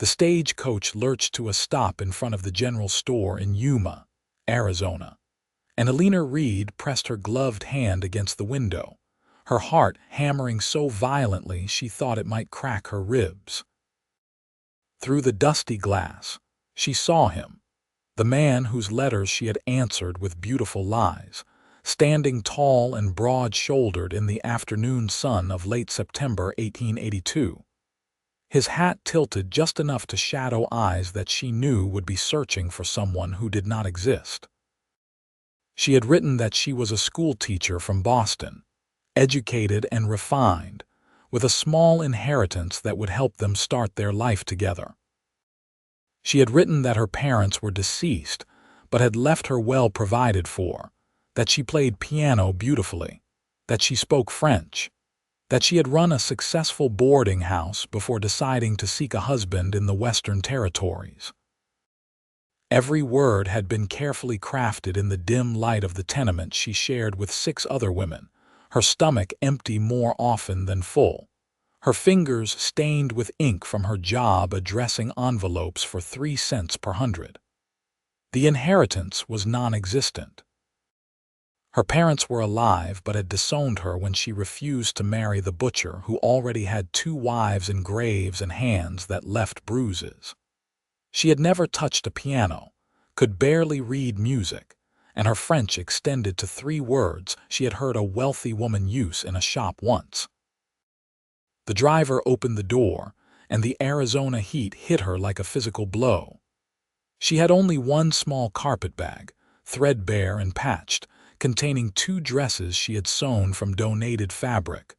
The stagecoach lurched to a stop in front of the general store in Yuma, Arizona, and Eleanor Reed pressed her gloved hand against the window, her heart hammering so violently she thought it might crack her ribs. Through the dusty glass, she saw him, the man whose letters she had answered with beautiful lies, standing tall and broad-shouldered in the afternoon sun of late September 1882. His hat tilted just enough to shadow eyes that she knew would be searching for someone who did not exist. She had written that she was a school teacher from Boston, educated and refined, with a small inheritance that would help them start their life together. She had written that her parents were deceased, but had left her well provided for, that she played piano beautifully, that she spoke French, that she had run a successful boarding house before deciding to seek a husband in the Western Territories. Every word had been carefully crafted in the dim light of the tenement she shared with 6 other women, her stomach empty more often than full, her fingers stained with ink from her job addressing envelopes for 3 cents per hundred. The inheritance was non-existent. Her parents were alive but had disowned her when she refused to marry the butcher who already had 2 wives and graves and hands that left bruises. She had never touched a piano, could barely read music, and her French extended to 3 words she had heard a wealthy woman use in a shop once. The driver opened the door, and the Arizona heat hit her like a physical blow. She had only one small carpetbag, threadbare and patched, containing 2 dresses she had sewn from donated fabric,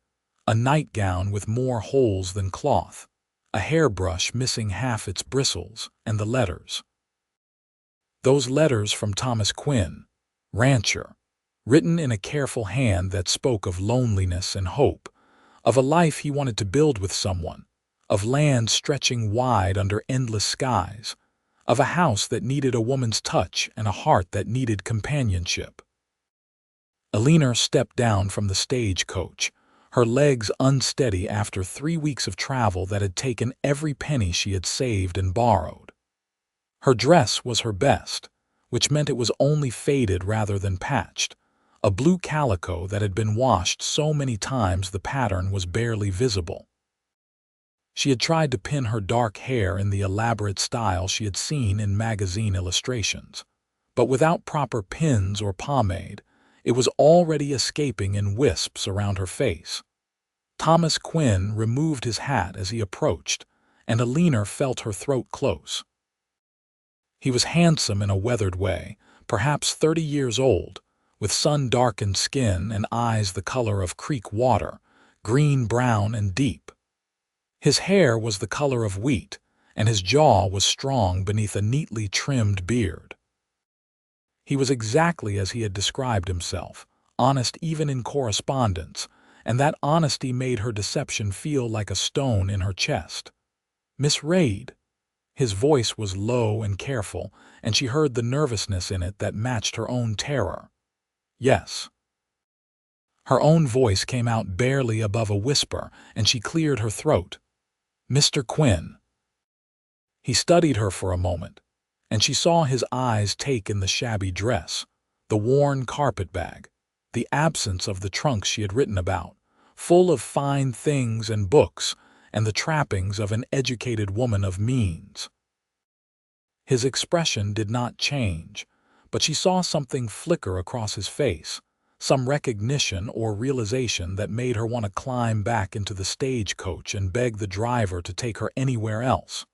a nightgown with more holes than cloth, a hairbrush missing half its bristles, and the letters. Those letters from Thomas Quinn, rancher, written in a careful hand that spoke of loneliness and hope, of a life he wanted to build with someone, of land stretching wide under endless skies, of a house that needed a woman's touch and a heart that needed companionship. Eleanor stepped down from the stagecoach, her legs unsteady after 3 weeks of travel that had taken every penny she had saved and borrowed. Her dress was her best, which meant it was only faded rather than patched, a blue calico that had been washed so many times the pattern was barely visible. She had tried to pin her dark hair in the elaborate style she had seen in magazine illustrations, but without proper pins or pomade, it was already escaping in wisps around her face. Thomas Quinn removed his hat as he approached, and Eleanor felt her throat close. He was handsome in a weathered way, perhaps 30 years old, with sun-darkened skin and eyes the color of creek water, green-brown and deep. His hair was the color of wheat, and his jaw was strong beneath a neatly trimmed beard. He was exactly as he had described himself, honest even in correspondence, and that honesty made her deception feel like a stone in her chest. "Miss Reed." His voice was low and careful, and she heard the nervousness in it that matched her own terror. "Yes." Her own voice came out barely above a whisper, and she cleared her throat. "Mr. Quinn." He studied her for a moment, and she saw his eyes take in the shabby dress, the worn carpetbag, the absence of the trunk she had written about, full of fine things and books, and the trappings of an educated woman of means. His expression did not change, but she saw something flicker across his face, some recognition or realization that made her want to climb back into the stagecoach and beg the driver to take her anywhere else.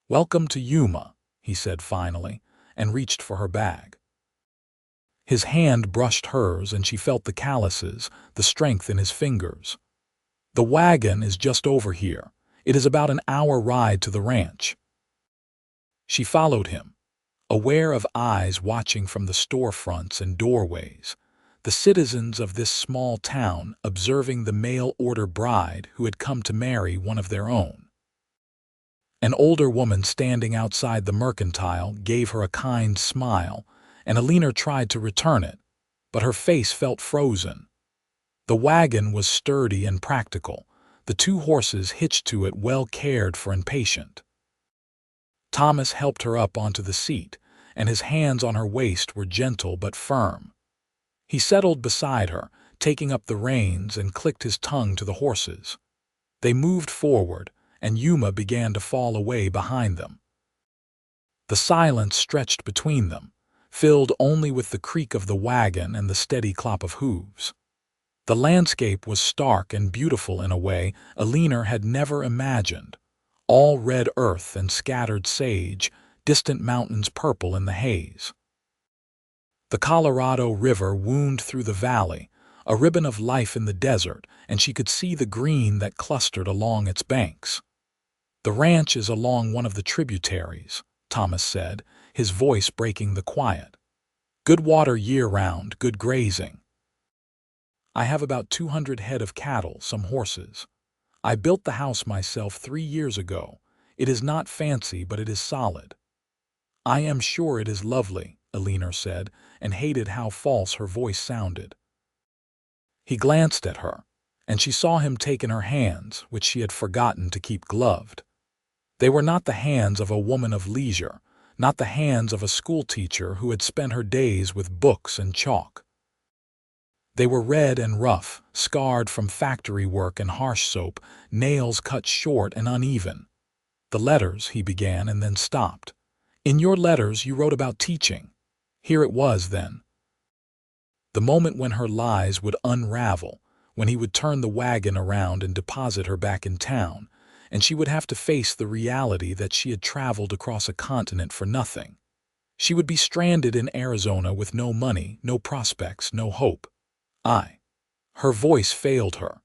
"Welcome to Yuma," he said finally, and reached for her bag. His hand brushed hers, and she felt the calluses, the strength in his fingers. "The wagon is just over here. It is about an hour ride to the ranch." She followed him, aware of eyes watching from the storefronts and doorways, the citizens of this small town observing the mail-order bride who had come to marry one of their own. An older woman standing outside the mercantile gave her a kind smile, and Eleanor tried to return it, but her face felt frozen. The wagon was sturdy and practical, the 2 horses hitched to it well cared for and patient. Thomas helped her up onto the seat, and his hands on her waist were gentle but firm. He settled beside her, taking up the reins, and clicked his tongue to the horses. They moved forward, and Yuma began to fall away behind them. The silence stretched between them, filled only with the creak of the wagon and the steady clop of hooves. The landscape was stark and beautiful in a way Eleanor had never imagined, all red earth and scattered sage, distant mountains purple in the haze. The Colorado River wound through the valley, a ribbon of life in the desert, and she could see the green that clustered along its banks. "The ranch is along one of the tributaries," Thomas said, his voice breaking the quiet. "Good water year-round, good grazing. I have about 200 head of cattle, some horses. I built the house myself 3 years ago. It is not fancy, but it is solid." "I am sure it is lovely," Eleanor said, and hated how false her voice sounded. He glanced at her, and she saw him take in her hands, which she had forgotten to keep gloved. They were not the hands of a woman of leisure, not the hands of a schoolteacher who had spent her days with books and chalk. They were red and rough, scarred from factory work and harsh soap, nails cut short and uneven. "The letters," he began, and then stopped. "In your letters you wrote about teaching." Here it was, then. The moment when her lies would unravel, when he would turn the wagon around and deposit her back in town, and she would have to face the reality that she had traveled across a continent for nothing. She would be stranded in Arizona with no money, no prospects, no hope. Her voice failed her.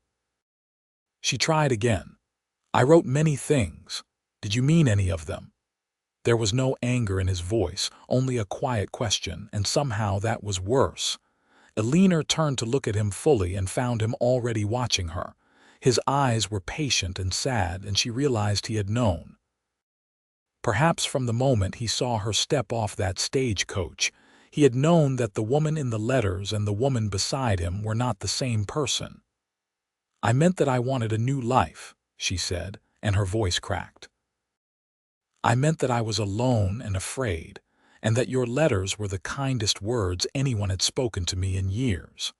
She tried again. "I wrote many things. Did you mean any of them?" There was no anger in his voice, only a quiet question, and somehow that was worse. Eleanor turned to look at him fully and found him already watching her. His eyes were patient and sad, and she realized he had known. Perhaps from the moment he saw her step off that stagecoach, he had known that the woman in the letters and the woman beside him were not the same person. "I meant that I wanted a new life," she said, and her voice cracked. "I meant that I was alone and afraid, and that your letters were the kindest words anyone had spoken to me in years.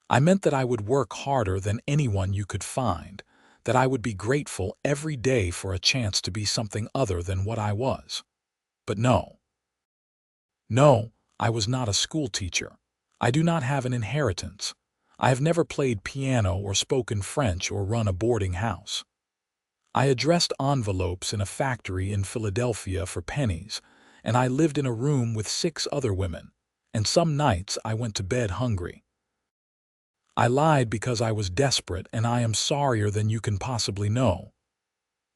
I meant that I would work harder than anyone you could find, that I would be grateful every day for a chance to be something other than what I was. But no. No, I was not a schoolteacher. I do not have an inheritance. I have never played piano or spoken French or run a boarding house. I addressed envelopes in a factory in Philadelphia for pennies, and I lived in a room with 6 other women, and some nights I went to bed hungry. I lied because I was desperate, and I am sorrier than you can possibly know."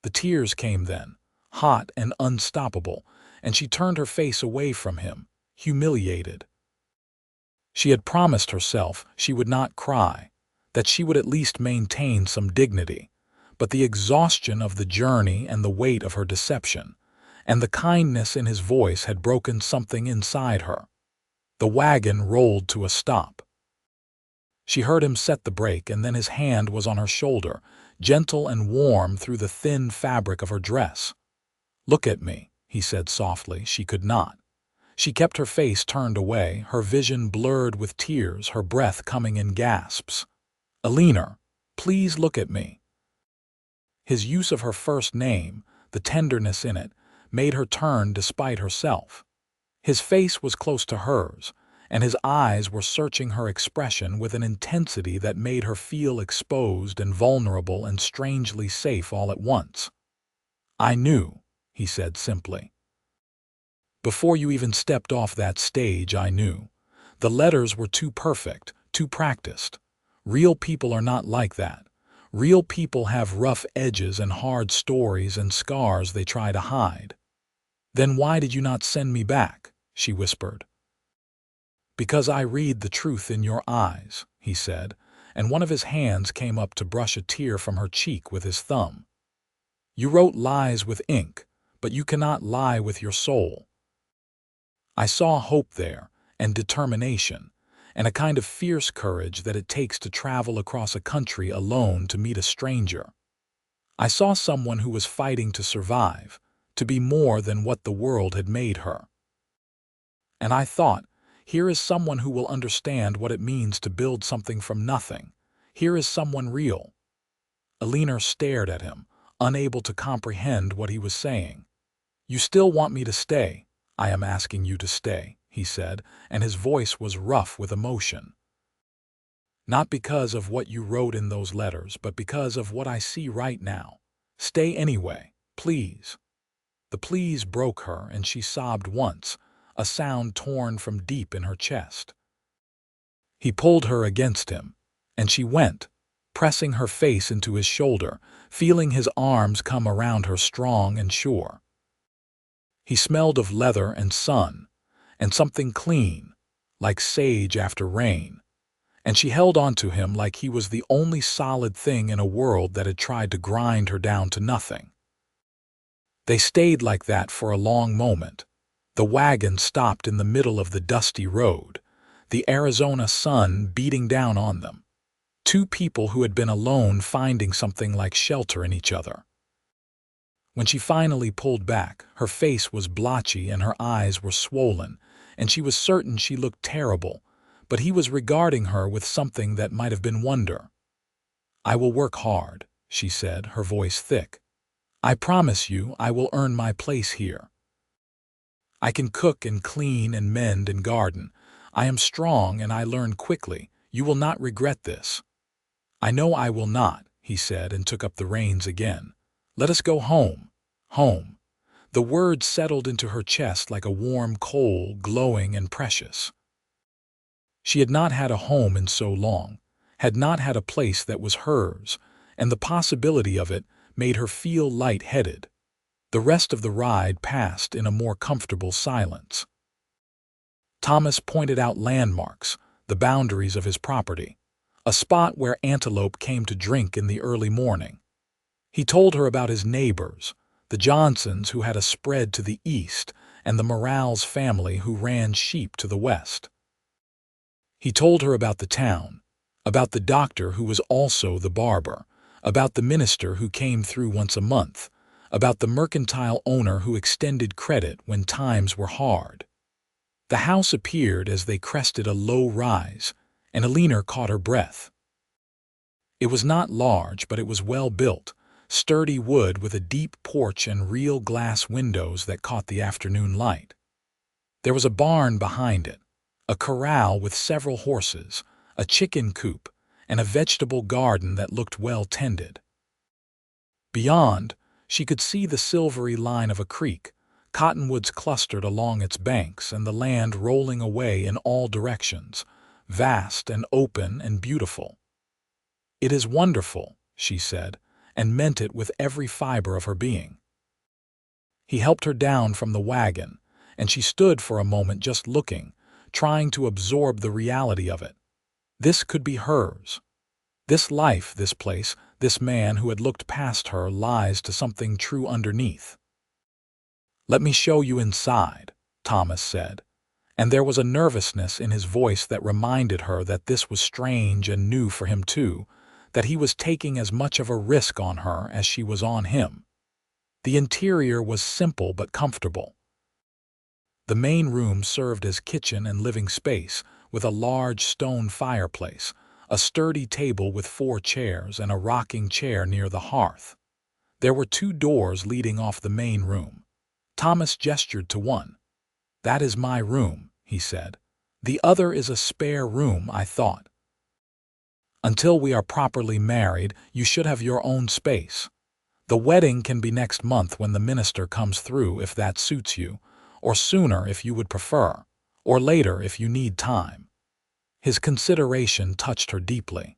The tears came then, hot and unstoppable, and she turned her face away from him, humiliated. She had promised herself she would not cry, that she would at least maintain some dignity, but the exhaustion of the journey and the weight of her deception, and the kindness in his voice had broken something inside her. The wagon rolled to a stop. She heard him set the brake, and then his hand was on her shoulder, gentle and warm through the thin fabric of her dress. "Look at me," he said softly. She could not. She kept her face turned away, her vision blurred with tears, her breath coming in gasps. "Eleanor, please look at me." His use of her first name, the tenderness in it, made her turn despite herself. His face was close to hers, and his eyes were searching her expression with an intensity that made her feel exposed and vulnerable and strangely safe all at once. "I knew," he said simply. "Before you even stepped off that stage, I knew. The letters were too perfect, too practiced. Real people are not like that. Real people have rough edges and hard stories and scars they try to hide." "Then why did you not send me back?" she whispered. "Because I read the truth in your eyes," he said, and one of his hands came up to brush a tear from her cheek with his thumb. "You wrote lies with ink, but you cannot lie with your soul." I saw hope there, and determination, and a kind of fierce courage that it takes to travel across a country alone to meet a stranger. I saw someone who was fighting to survive, to be more than what the world had made her. And I thought, here is someone who will understand what it means to build something from nothing. Here is someone real. Eleanor stared at him, unable to comprehend what he was saying. You still want me to stay? I am asking you to stay, he said, and his voice was rough with emotion. Not because of what you wrote in those letters, but because of what I see right now. Stay anyway, please. The please broke her, and she sobbed once, a sound torn from deep in her chest. He pulled her against him, and she went, pressing her face into his shoulder, feeling his arms come around her strong and sure. He smelled of leather and sun, and something clean, like sage after rain, and she held on to him like he was the only solid thing in a world that had tried to grind her down to nothing. They stayed like that for a long moment. The wagon stopped in the middle of the dusty road, the Arizona sun beating down on them. Two people who had been alone finding something like shelter in each other. When she finally pulled back, her face was blotchy and her eyes were swollen, and she was certain she looked terrible, but he was regarding her with something that might have been wonder. I will work hard, she said, her voice thick. I promise you I will earn my place here. I can cook and clean and mend and garden. I am strong and I learn quickly. You will not regret this. I know I will not, he said, and took up the reins again. Let us go home. Home. The word settled into her chest like a warm coal, glowing and precious. She had not had a home in so long, had not had a place that was hers, and the possibility of it made her feel light-headed. The rest of the ride passed in a more comfortable silence. Thomas pointed out landmarks, the boundaries of his property, a spot where antelope came to drink in the early morning. He told her about his neighbors, the Johnsons who had a spread to the east, and the Morales family who ran sheep to the west. He told her about the town, about the doctor who was also the barber, about the minister who came through once a month, about the mercantile owner who extended credit when times were hard. The house appeared as they crested a low rise, and Eleanor caught her breath. It was not large, but it was well built, sturdy wood with a deep porch and real glass windows that caught the afternoon light. There was a barn behind it, a corral with several horses, a chicken coop, and a vegetable garden that looked well tended. Beyond, she could see the silvery line of a creek, cottonwoods clustered along its banks and the land rolling away in all directions, vast and open and beautiful. It is wonderful, she said, and meant it with every fiber of her being. He helped her down from the wagon, and she stood for a moment just looking, trying to absorb the reality of it. This could be hers. This life, this place, this man who had looked past her lies to something true underneath. Let me show you inside, Thomas said, and there was a nervousness in his voice that reminded her that this was strange and new for him too, that he was taking as much of a risk on her as she was on him. The interior was simple but comfortable. The main room served as kitchen and living space, with a large stone fireplace, a sturdy table with 4 chairs, and a rocking chair near the hearth. There were 2 doors leading off the main room. Thomas gestured to one. That is my room, he said. The other is a spare room, I thought. Until we are properly married, you should have your own space. The wedding can be next month when the minister comes through if that suits you, or sooner if you would prefer, or later if you need time. His consideration touched her deeply.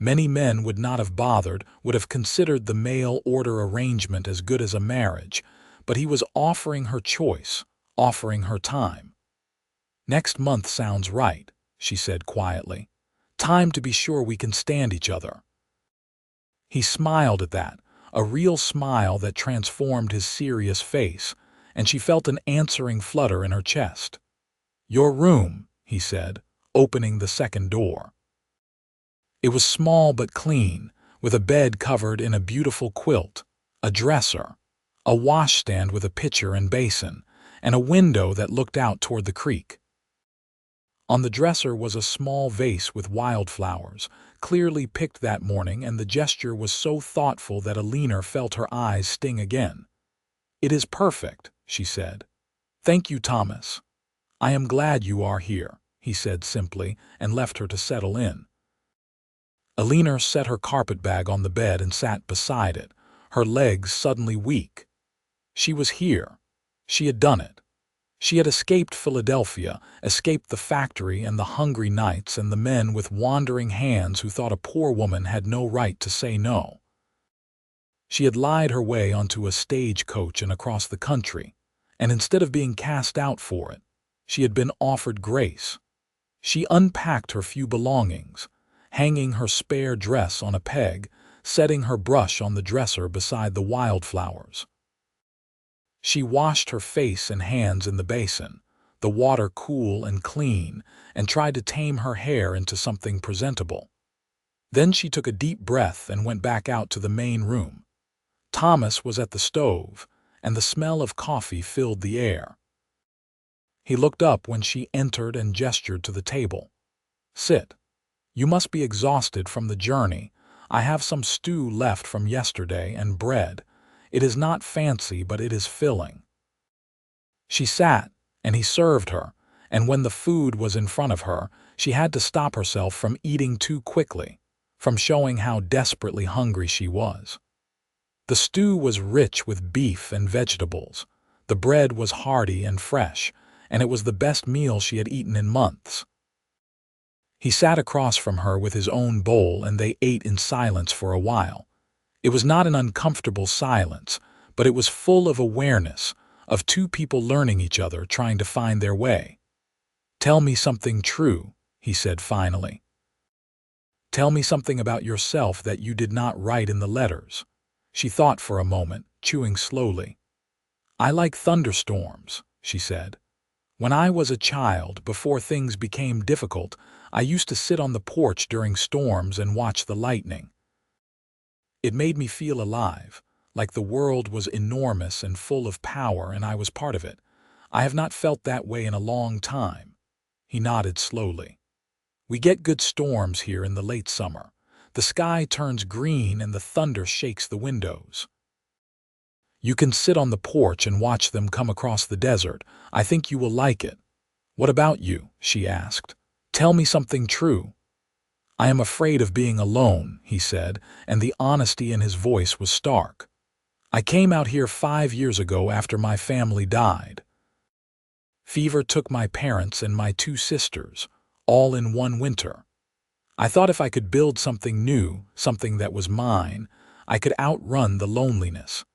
Many men would not have bothered, would have considered the mail order arrangement as good as a marriage, but he was offering her choice, offering her time. Next month sounds right, she said quietly. Time to be sure we can stand each other. He smiled at that, a real smile that transformed his serious face, and she felt an answering flutter in her chest. Your room, he said, opening the second door. It was small but clean, with a bed covered in a beautiful quilt, a dresser, a washstand with a pitcher and basin, and a window that looked out toward the creek. On the dresser was a small vase with wildflowers, clearly picked that morning, and the gesture was so thoughtful that Eleanor felt her eyes sting again. "It is perfect," she said. "Thank you, Thomas. I am glad you are here," he said simply, and left her to settle in. Eleanor set her carpetbag on the bed and sat beside it, her legs suddenly weak. She was here. She had done it. She had escaped Philadelphia, escaped the factory and the hungry nights and the men with wandering hands who thought a poor woman had no right to say no. She had lied her way onto a stagecoach and across the country, and instead of being cast out for it, she had been offered grace. She unpacked her few belongings, hanging her spare dress on a peg, setting her brush on the dresser beside the wildflowers. She washed her face and hands in the basin, the water cool and clean, and tried to tame her hair into something presentable. Then she took a deep breath and went back out to the main room. Thomas was at the stove, and the smell of coffee filled the air. He looked up when she entered and gestured to the table. "Sit. You must be exhausted from the journey. I have some stew left from yesterday and bread. It is not fancy, but it is filling." She sat, and he served her, and when the food was in front of her, she had to stop herself from eating too quickly, from showing how desperately hungry she was. The stew was rich with beef and vegetables. The bread was hearty and fresh, and it was the best meal she had eaten in months. He sat across from her with his own bowl, and they ate in silence for a while. It was not an uncomfortable silence, but it was full of awareness, of two people learning each other, trying to find their way. "Tell me something true," he said finally. "Tell me something about yourself that you did not write in the letters." She thought for a moment, chewing slowly. "I like thunderstorms," she said. "When I was a child, before things became difficult, I used to sit on the porch during storms and watch the lightning. It made me feel alive, like the world was enormous and full of power and I was part of it. I have not felt that way in a long time." He nodded slowly. "We get good storms here in the late summer. The sky turns green and the thunder shakes the windows. You can sit on the porch and watch them come across the desert. I think you will like it." "What about you?" she asked. "Tell me something true." "I am afraid of being alone," he said, and the honesty in his voice was stark. "I came out here 5 years ago after my family died. Fever took my parents and my 2 sisters, all in one winter. I thought if I could build something new, something that was mine, I could outrun the loneliness.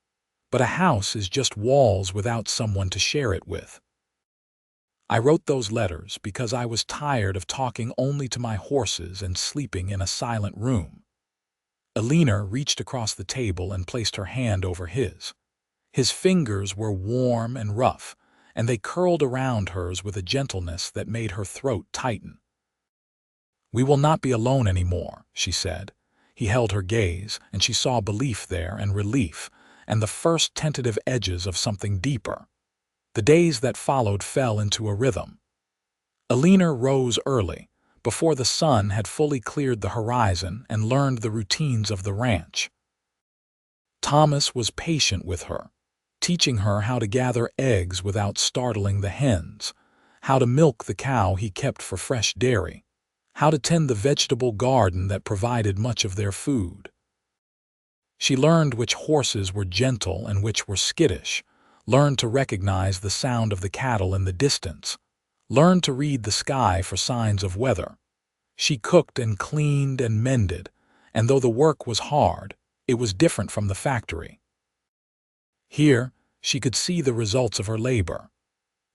But a house is just walls without someone to share it with. I wrote those letters because I was tired of talking only to my horses and sleeping in a silent room." Eleanor reached across the table and placed her hand over his. His fingers were warm and rough, and they curled around hers with a gentleness that made her throat tighten. "We will not be alone anymore," she said. He held her gaze, and she saw belief there and relief, and the first tentative edges of something deeper. The days that followed fell into a rhythm. Eleanor rose early, before the sun had fully cleared the horizon, and learned the routines of the ranch. Thomas was patient with her, teaching her how to gather eggs without startling the hens, how to milk the cow he kept for fresh dairy, how to tend the vegetable garden that provided much of their food. She learned which horses were gentle and which were skittish, learned to recognize the sound of the cattle in the distance, learned to read the sky for signs of weather. She cooked and cleaned and mended, and though the work was hard, it was different from the factory. Here, she could see the results of her labor.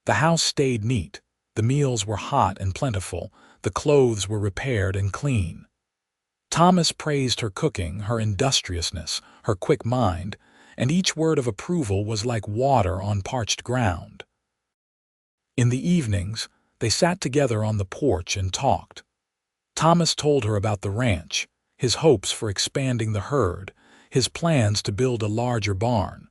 The house stayed neat, the meals were hot and plentiful, the clothes were repaired and clean. Thomas praised her cooking, her industriousness, her quick mind, and each word of approval was like water on parched ground. In the evenings, they sat together on the porch and talked. Thomas told her about the ranch, his hopes for expanding the herd, his plans to build a larger barn.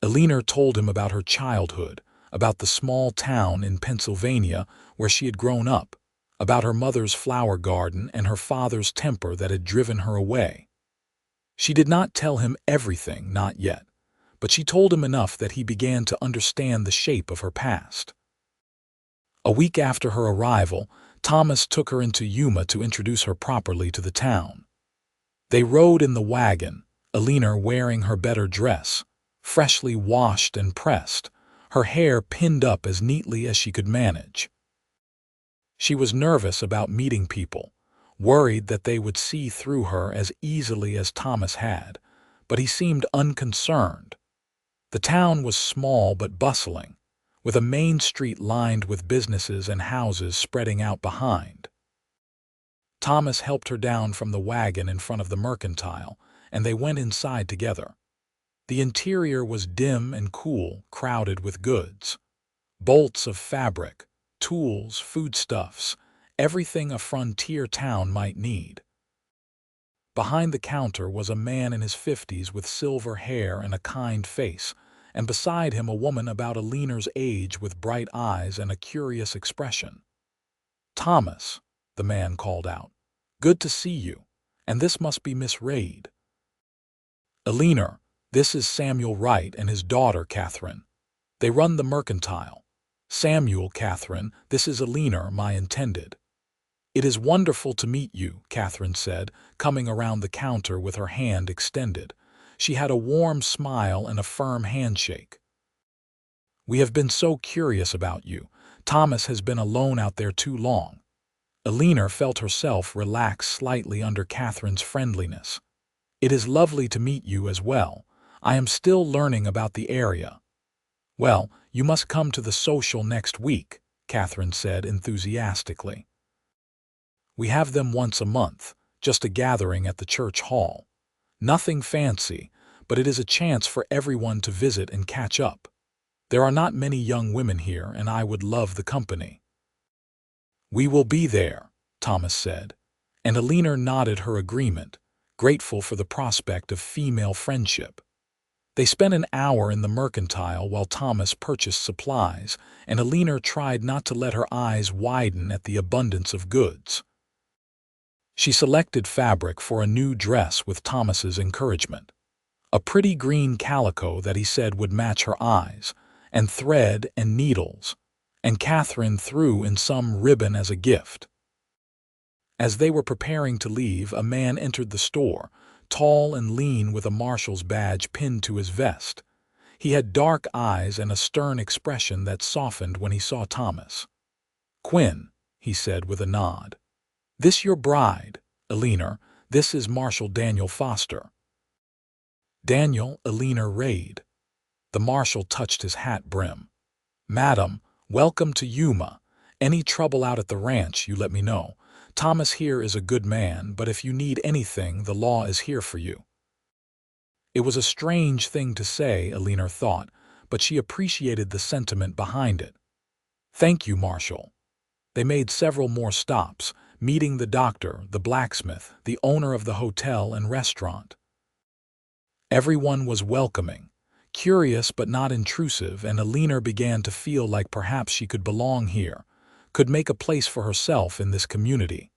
Eleanor told him about her childhood, about the small town in Pennsylvania where she had grown up, about her mother's flower garden and her father's temper that had driven her away. She did not tell him everything, not yet, but she told him enough that he began to understand the shape of her past. A week after her arrival, Thomas took her into Yuma to introduce her properly to the town. They rode in the wagon, Eleanor wearing her better dress, freshly washed and pressed, her hair pinned up as neatly as she could manage. She was nervous about meeting people, worried that they would see through her as easily as Thomas had, but he seemed unconcerned. The town was small but bustling, with a main street lined with businesses and houses spreading out behind. Thomas helped her down from the wagon in front of the mercantile, and they went inside together. The interior was dim and cool, crowded with goods. Bolts of fabric, tools, foodstuffs, everything a frontier town might need. Behind the counter was a man in his 50s with silver hair and a kind face, and beside him a woman about Eleanor's age with bright eyes and a curious expression. "Thomas," the man called out, "good to see you, and this must be Miss Reed." "Eleanor, this is Samuel Wright and his daughter Catherine. They run the mercantile. Samuel, Catherine, this is Eleanor, my intended." "It is wonderful to meet you," Catherine said, coming around the counter with her hand extended. She had a warm smile and a firm handshake. "We have been so curious about you. Thomas has been alone out there too long." Eleanor felt herself relax slightly under Catherine's friendliness. "It is lovely to meet you as well. I am still learning about the area." "Well, you must come to the social next week," Catherine said enthusiastically. "We have them once a month, just a gathering at the church hall. Nothing fancy, but it is a chance for everyone to visit and catch up. There are not many young women here, and I would love the company." "We will be there," Thomas said, and Eleanor nodded her agreement, grateful for the prospect of female friendship. They spent an hour in the mercantile while Thomas purchased supplies, and Eleanor tried not to let her eyes widen at the abundance of goods. She selected fabric for a new dress with Thomas's encouragement. A pretty green calico that he said would match her eyes, and thread and needles, and Catherine threw in some ribbon as a gift. As they were preparing to leave, a man entered the store, tall and lean with a marshal's badge pinned to his vest. He had dark eyes and a stern expression that softened when he saw Thomas. "Quinn," he said with a nod. "This your bride, Eleanor. This is Marshal Daniel Foster." "Daniel, Eleanor Reed." The marshal touched his hat brim. "Madam, welcome to Yuma. Any trouble out at the ranch, you let me know. Thomas here is a good man, but if you need anything, the law is here for you." It was a strange thing to say, Eleanor thought, but she appreciated the sentiment behind it. "Thank you, Marshal." They made several more stops, meeting the doctor, the blacksmith, the owner of the hotel and restaurant. Everyone was welcoming, curious but not intrusive, and Eleanor began to feel like perhaps she could belong here, could make a place for herself in this community.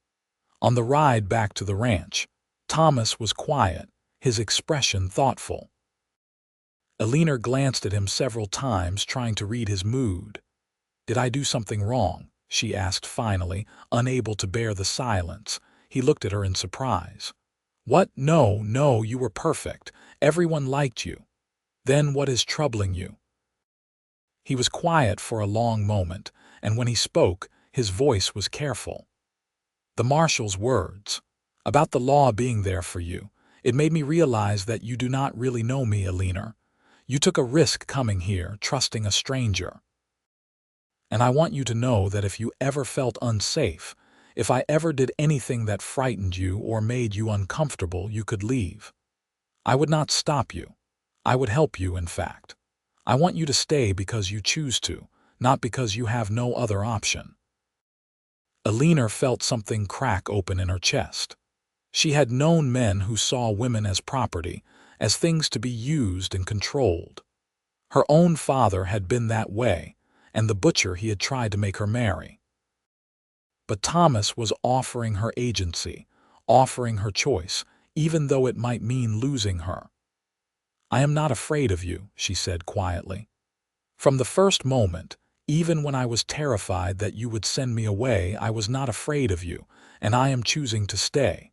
On the ride back to the ranch, Thomas was quiet, his expression thoughtful. Eleanor glanced at him several times, trying to read his mood. "Did I do something wrong?" she asked finally, unable to bear the silence. He looked at her in surprise. "What? No, you were perfect. Everyone liked you. Then what is troubling you?" He was quiet for a long moment, and when he spoke, his voice was careful. "The marshal's words, about the law being there for you, it made me realize that you do not really know me, Eleanor. You took a risk coming here, trusting a stranger. And I want you to know that if you ever felt unsafe, if I ever did anything that frightened you or made you uncomfortable, you could leave. I would not stop you. I would help you, in fact. I want you to stay because you choose to, not because you have no other option." Eleanor felt something crack open in her chest. She had known men who saw women as property, as things to be used and controlled. Her own father had been that way, and the butcher he had tried to make her marry. But Thomas was offering her agency, offering her choice, even though it might mean losing her. "I am not afraid of you," she said quietly. "From the first moment, even when I was terrified that you would send me away, I was not afraid of you, and I am choosing to stay.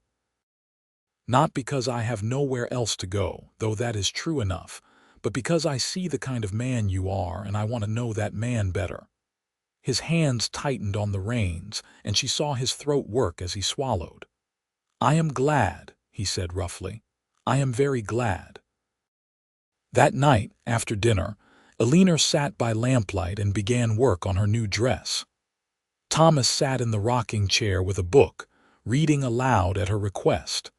Not because I have nowhere else to go, though that is true enough, but because I see the kind of man you are and I want to know that man better." His hands tightened on the reins, and she saw his throat work as he swallowed. "I am glad," he said roughly. "I am very glad." That night, after dinner, Eleanor sat by lamplight and began work on her new dress. Thomas sat in the rocking chair with a book, reading aloud at her request.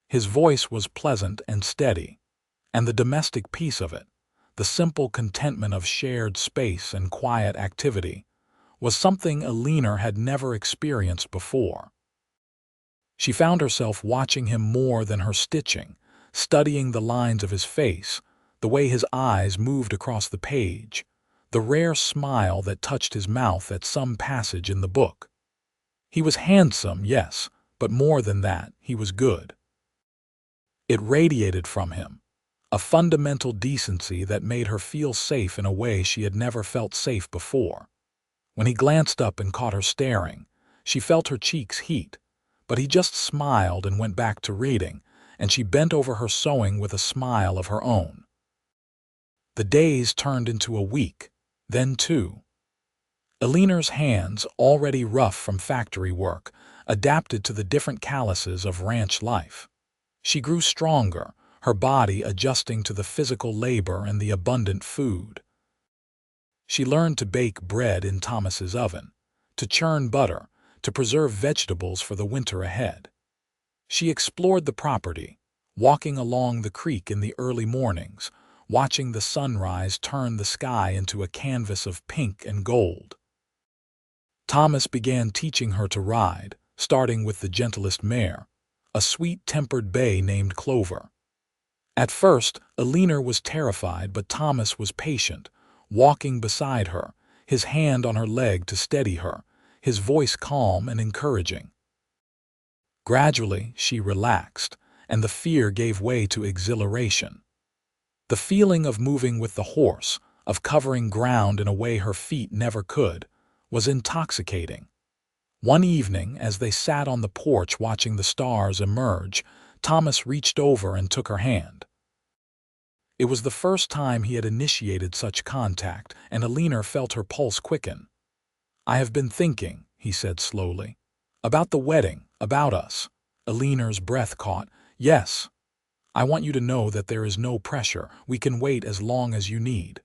His voice was pleasant and steady, and the domestic peace of it, the simple contentment of shared space and quiet activity, was something Eleanor had never experienced before. She found herself watching him more than her stitching, studying the lines of his face, the way his eyes moved across the page, the rare smile that touched his mouth at some passage in the book. He was handsome, yes, but more than that, he was good. It radiated from him, a fundamental decency that made her feel safe in a way she had never felt safe before. When he glanced up and caught her staring, she felt her cheeks heat, but he just smiled and went back to reading, and she bent over her sewing with a smile of her own. The days turned into a week, then two. Eleanor's hands, already rough from factory work, adapted to the different calluses of ranch life. She grew stronger, her body adjusting to the physical labor and the abundant food. She learned to bake bread in Thomas's oven, to churn butter, to preserve vegetables for the winter ahead. She explored the property, walking along the creek in the early mornings, watching the sunrise turn the sky into a canvas of pink and gold. Thomas began teaching her to ride, starting with the gentlest mare, a sweet-tempered bay named Clover. At first, Eleanor was terrified, but Thomas was patient, walking beside her, his hand on her leg to steady her, his voice calm and encouraging. Gradually, she relaxed, and the fear gave way to exhilaration. The feeling of moving with the horse, of covering ground in a way her feet never could, was intoxicating. One evening, as they sat on the porch watching the stars emerge, Thomas reached over and took her hand. It was the first time he had initiated such contact, and Eleanor felt her pulse quicken. "I have been thinking," he said slowly, "about the wedding, about us." Eleanor's breath caught. "Yes. I want you to know that there is no pressure. We can wait as long as you need."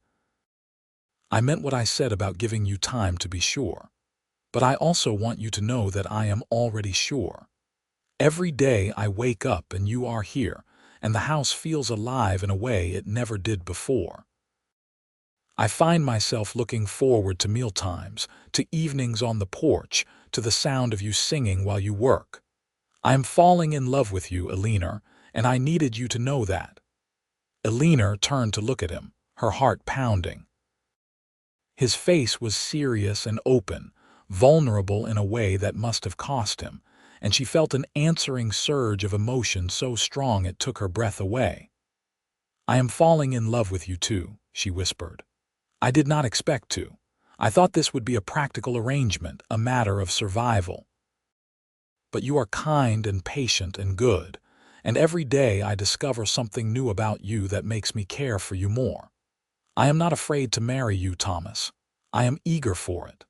"I meant what I said about giving you time to be sure. But I also want you to know that I am already sure. Every day I wake up and you are here, and the house feels alive in a way it never did before. I find myself looking forward to mealtimes, to evenings on the porch, to the sound of you singing while you work. I am falling in love with you, Eleanor, and I needed you to know that." Eleanor turned to look at him, her heart pounding. His face was serious and open, vulnerable in a way that must have cost him, and she felt an answering surge of emotion so strong it took her breath away. "I am falling in love with you too," she whispered. "I did not expect to. I thought this would be a practical arrangement, a matter of survival. But you are kind and patient and good, and every day I discover something new about you that makes me care for you more. I am not afraid to marry you, Thomas. I am eager for it."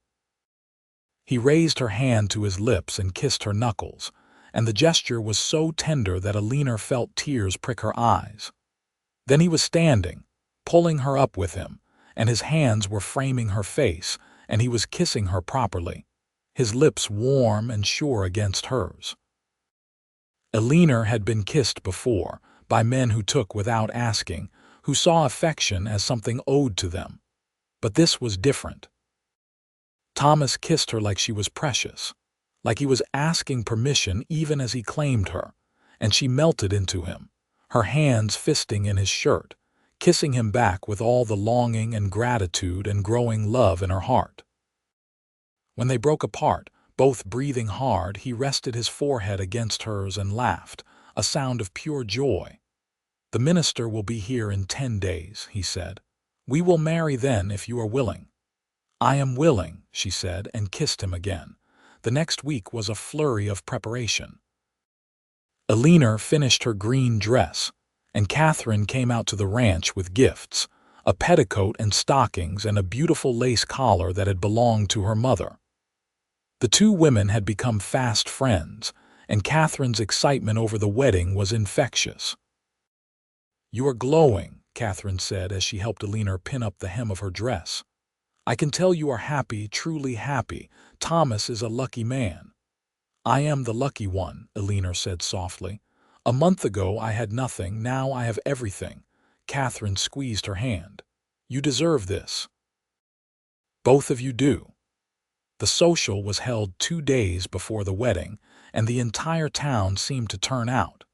He raised her hand to his lips and kissed her knuckles, and the gesture was so tender that Eleanor felt tears prick her eyes. Then he was standing, pulling her up with him, and his hands were framing her face, and he was kissing her properly, his lips warm and sure against hers. Eleanor had been kissed before, by men who took without asking, who saw affection as something owed to them. But this was different. Thomas kissed her like she was precious, like he was asking permission even as he claimed her, and she melted into him, her hands fisting in his shirt, kissing him back with all the longing and gratitude and growing love in her heart. When they broke apart, both breathing hard, he rested his forehead against hers and laughed, a sound of pure joy. "The minister will be here in 10 days, he said. "We will marry then if you are willing." "I am willing," she said, and kissed him again. The next week was a flurry of preparation. Eleanor finished her green dress, and Catherine came out to the ranch with gifts, a petticoat and stockings and a beautiful lace collar that had belonged to her mother. The two women had become fast friends, and Catherine's excitement over the wedding was infectious. "You are glowing," Catherine said as she helped Eleanor pin up the hem of her dress. "I can tell you are happy, truly happy. Thomas is a lucky man." "I am the lucky one," Eleanor said softly. "A month ago I had nothing, now I have everything." Catherine squeezed her hand. "You deserve this. Both of you do." The social was held 2 days before the wedding, and the entire town seemed to turn out.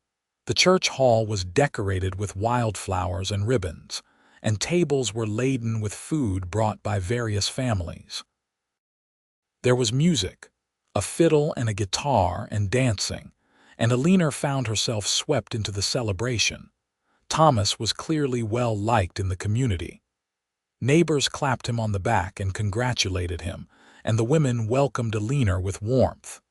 The church hall was decorated with wildflowers and ribbons, and tables were laden with food brought by various families. There was music, a fiddle and a guitar, and dancing, and Eleanor found herself swept into the celebration. Thomas was clearly well liked in the community. Neighbors clapped him on the back and congratulated him, and the women welcomed Eleanor with warmth.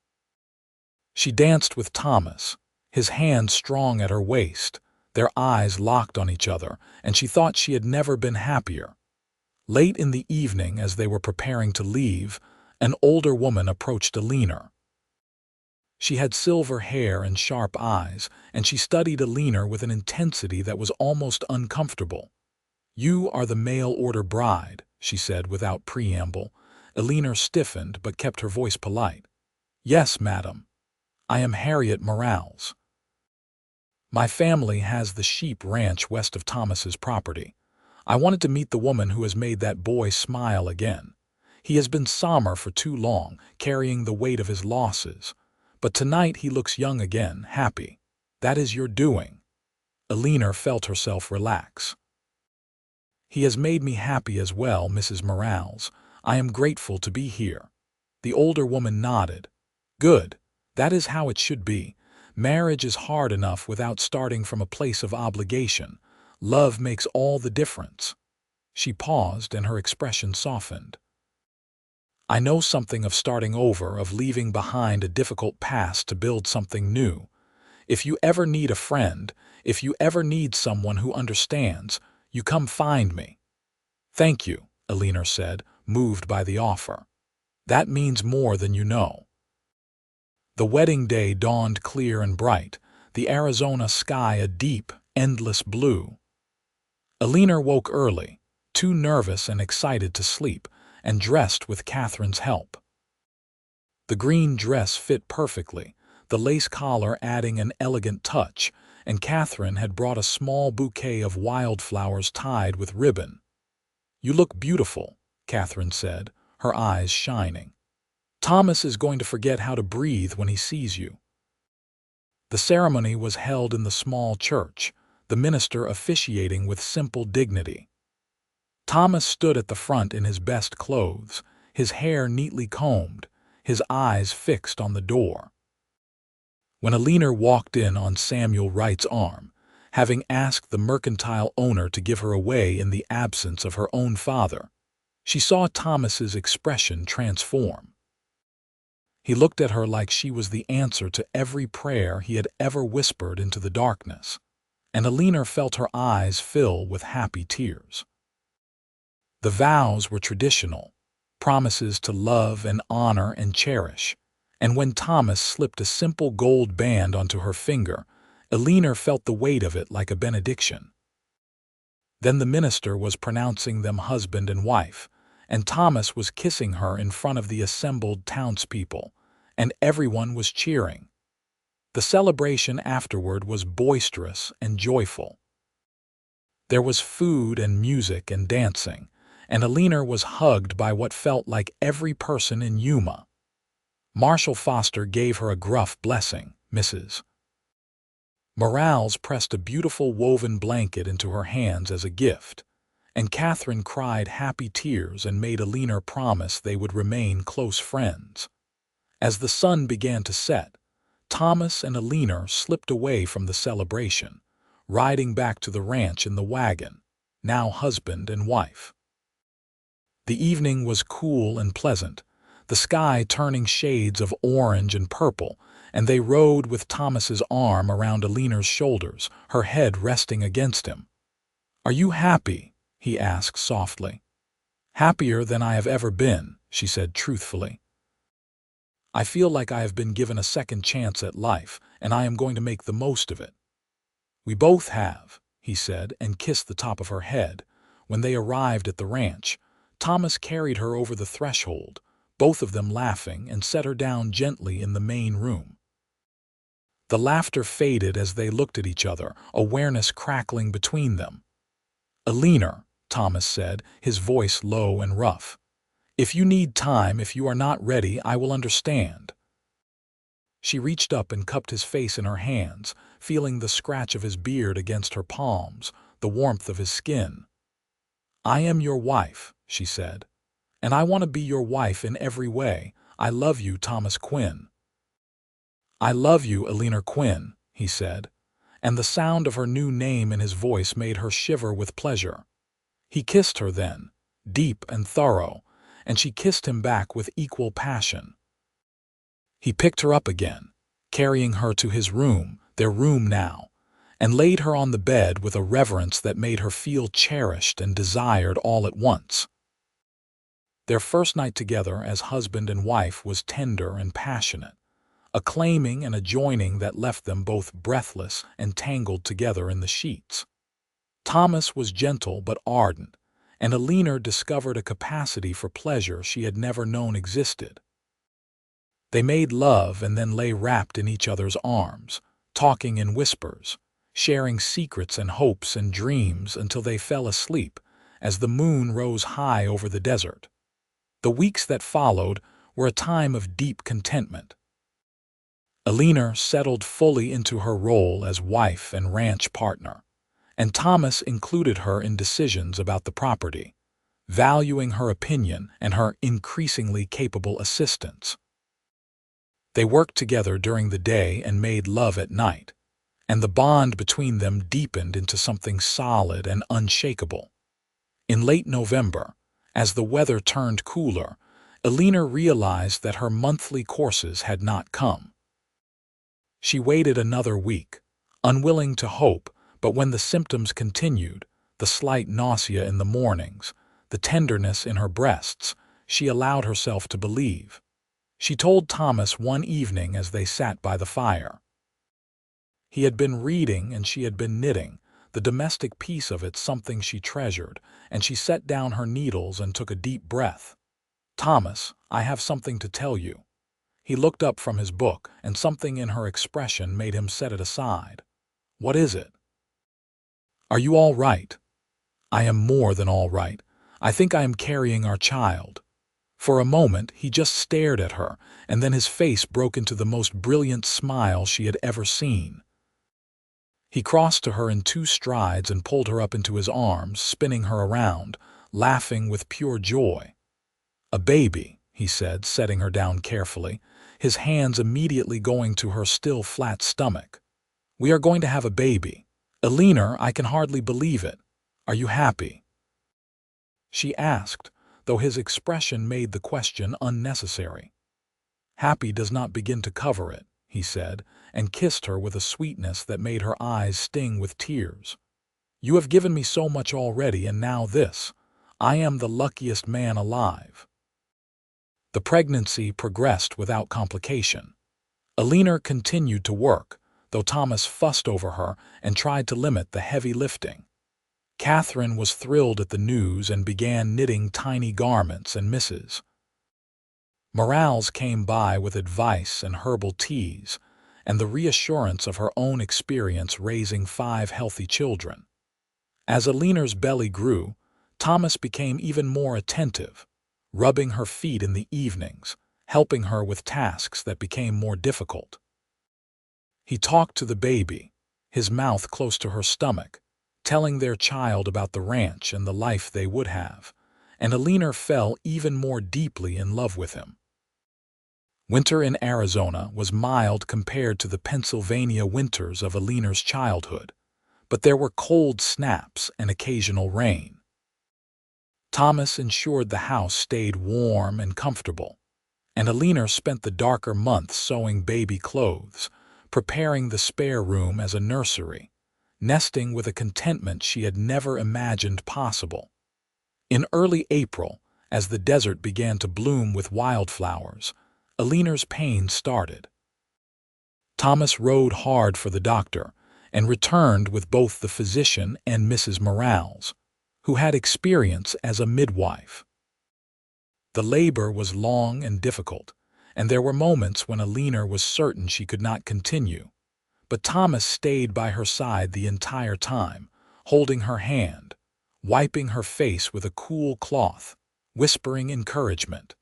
She danced with Thomas, his hand strong at her waist, their eyes locked on each other, and she thought she had never been happier. Late in the evening, as they were preparing to leave, an older woman approached Eleanor. She had silver hair and sharp eyes, and she studied Eleanor with an intensity that was almost uncomfortable. "You are the mail-order bride," she said without preamble. Eleanor stiffened but kept her voice polite. "Yes, madam. I am Harriet Morales. My family has the sheep ranch west of Thomas's property. I wanted to meet the woman who has made that boy smile again. He has been somber for too long, carrying the weight of his losses. But tonight he looks young again, happy. That is your doing." Eleanor felt herself relax. "He has made me happy as well, Mrs. Morales. I am grateful to be here." The older woman nodded. "Good. That is how it should be. Marriage is hard enough without starting from a place of obligation. Love makes all the difference." She paused and her expression softened. "I know something of starting over, of leaving behind a difficult past to build something new. If you ever need a friend, if you ever need someone who understands, you come find me." "Thank you," Eleanor said, moved by the offer. "That means more than you know." The wedding day dawned clear and bright, the Arizona sky a deep, endless blue. Eleanor woke early, too nervous and excited to sleep, and dressed with Catherine's help. The green dress fit perfectly, the lace collar adding an elegant touch, and Catherine had brought a small bouquet of wildflowers tied with ribbon. "You look beautiful," Catherine said, her eyes shining. "Thomas is going to forget how to breathe when he sees you." The ceremony was held in the small church, the minister officiating with simple dignity. Thomas stood at the front in his best clothes, his hair neatly combed, his eyes fixed on the door. When Eleanor walked in on Samuel Wright's arm, having asked the mercantile owner to give her away in the absence of her own father, she saw Thomas's expression transform. He looked at her like she was the answer to every prayer he had ever whispered into the darkness, and Eleanor felt her eyes fill with happy tears. The vows were traditional, promises to love and honor and cherish, and when Thomas slipped a simple gold band onto her finger, Eleanor felt the weight of it like a benediction. Then the minister was pronouncing them husband and wife, and Thomas was kissing her in front of the assembled townspeople, and everyone was cheering. The celebration afterward was boisterous and joyful. There was food and music and dancing, and Eleanor was hugged by what felt like every person in Yuma. Marshall Foster gave her a gruff blessing, Mrs. Morales pressed a beautiful woven blanket into her hands as a gift, and Catherine cried happy tears and made Eleanor promise they would remain close friends. As the sun began to set, Thomas and Eleanor slipped away from the celebration, riding back to the ranch in the wagon, now husband and wife. The evening was cool and pleasant, the sky turning shades of orange and purple, and they rode with Thomas's arm around Eleanor's shoulders, her head resting against him. "Are you happy?" he asked softly. "Happier than I have ever been," she said truthfully. "I feel like I have been given a second chance at life, and I am going to make the most of it." "We both have," he said, and kissed the top of her head. When they arrived at the ranch, Thomas carried her over the threshold, both of them laughing, and set her down gently in the main room. The laughter faded as they looked at each other, awareness crackling between them. "Eleanor," Thomas said, his voice low and rough, "if you need time, if you are not ready, I will understand." She reached up and cupped his face in her hands, feeling the scratch of his beard against her palms, the warmth of his skin. "I am your wife," she said, "and I want to be your wife in every way. I love you, Thomas Quinn." "I love you, Eleanor Quinn," he said, and the sound of her new name in his voice made her shiver with pleasure. He kissed her then, deep and thorough, and she kissed him back with equal passion. He picked her up again, carrying her to his room, their room now, and laid her on the bed with a reverence that made her feel cherished and desired all at once. Their first night together as husband and wife was tender and passionate, a claiming and a joining that left them both breathless and tangled together in the sheets. Thomas was gentle but ardent, and Eleanor discovered a capacity for pleasure she had never known existed. They made love and then lay wrapped in each other's arms, talking in whispers, sharing secrets and hopes and dreams until they fell asleep as the moon rose high over the desert. The weeks that followed were a time of deep contentment. Eleanor settled fully into her role as wife and ranch partner, and Thomas included her in decisions about the property, valuing her opinion and her increasingly capable assistance. They worked together during the day and made love at night, and the bond between them deepened into something solid and unshakable. In late November, as the weather turned cooler, Eleanor realized that her monthly courses had not come. She waited another week, unwilling to hope, but when the symptoms continued, the slight nausea in the mornings, the tenderness in her breasts, she allowed herself to believe. She told Thomas one evening as they sat by the fire. He had been reading and she had been knitting, the domestic piece of it something she treasured, and she set down her needles and took a deep breath. "Thomas, I have something to tell you." He looked up from his book, and something in her expression made him set it aside. "What is it?" "Are you all right?" "I am more than all right. I think I am carrying our child." For a moment, he just stared at her, and then his face broke into the most brilliant smile she had ever seen. He crossed to her in 2 strides and pulled her up into his arms, spinning her around, laughing with pure joy. "A baby," he said, setting her down carefully, his hands immediately going to her still flat stomach. "We are going to have a baby. Eleanor, I can hardly believe it. Are you happy?" She asked, though his expression made the question unnecessary. "Happy does not begin to cover it," he said, and kissed her with a sweetness that made her eyes sting with tears. "You have given me so much already, and now this. I am the luckiest man alive." The pregnancy progressed without complication. Eleanor continued to work, though Thomas fussed over her and tried to limit the heavy lifting. Catherine was thrilled at the news and began knitting tiny garments and misses. Morales came by with advice and herbal teas, and the reassurance of her own experience raising 5 healthy children. As Eleanor's belly grew, Thomas became even more attentive, rubbing her feet in the evenings, helping her with tasks that became more difficult. He talked to the baby, his mouth close to her stomach, telling their child about the ranch and the life they would have, and Eleanor fell even more deeply in love with him. Winter in Arizona was mild compared to the Pennsylvania winters of Eleanor's childhood, but there were cold snaps and occasional rain. Thomas ensured the house stayed warm and comfortable, and Eleanor spent the darker months sewing baby clothes, preparing the spare room as a nursery, nesting with a contentment she had never imagined possible. In early April, as the desert began to bloom with wildflowers, Eleanor's pain started. Thomas rode hard for the doctor and returned with both the physician and Mrs. Morales, who had experience as a midwife. The labor was long and difficult, and there were moments when Eleanor was certain she could not continue, but Thomas stayed by her side the entire time, holding her hand, wiping her face with a cool cloth, whispering encouragement.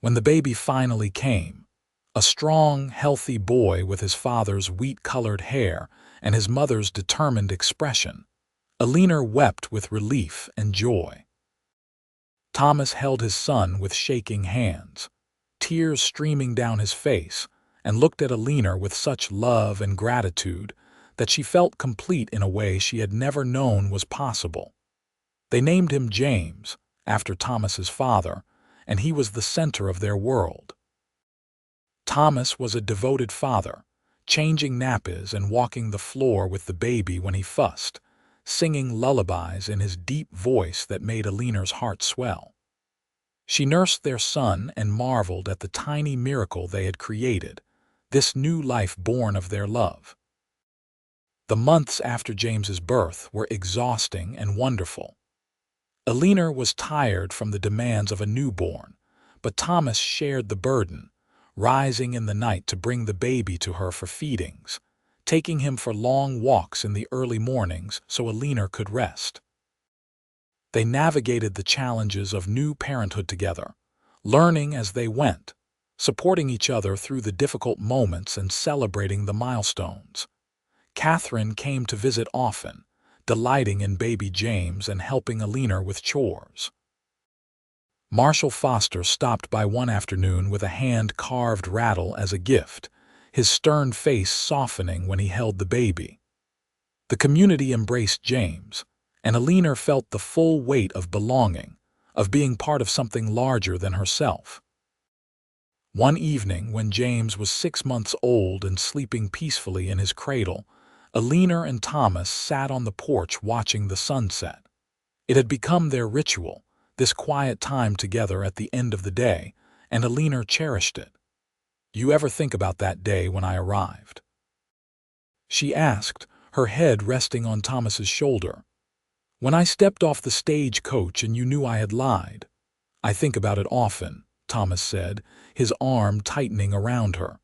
When the baby finally came, a strong, healthy boy with his father's wheat-colored hair and his mother's determined expression, Eleanor wept with relief and joy. Thomas held his son with shaking hands, tears streaming down his face, and looked at Eleanor with such love and gratitude that she felt complete in a way she had never known was possible. They named him James, after Thomas's father, and he was the center of their world. Thomas was a devoted father, changing nappies and walking the floor with the baby when he fussed, singing lullabies in his deep voice that made Eleanor's heart swell. She nursed their son and marveled at the tiny miracle they had created, this new life born of their love. The months after James's birth were exhausting and wonderful. Eleanor was tired from the demands of a newborn, but Thomas shared the burden, rising in the night to bring the baby to her for feedings, taking him for long walks in the early mornings so Eleanor could rest. They navigated the challenges of new parenthood together, learning as they went, supporting each other through the difficult moments and celebrating the milestones. Catherine came to visit often, delighting in baby James and helping Eleanor with chores. Marshall Foster stopped by one afternoon with a hand-carved rattle as a gift, his stern face softening when he held the baby. The community embraced James, and Eleanor felt the full weight of belonging, of being part of something larger than herself. One evening, when James was 6 months old and sleeping peacefully in his cradle, Eleanor and Thomas sat on the porch watching the sunset. It had become their ritual, this quiet time together at the end of the day, and Eleanor cherished it. "You ever think about that day when I arrived?" she asked, her head resting on Thomas's shoulder. "When I stepped off the stagecoach and you knew I had lied?" "I think about it often," Thomas said, his arm tightening around her.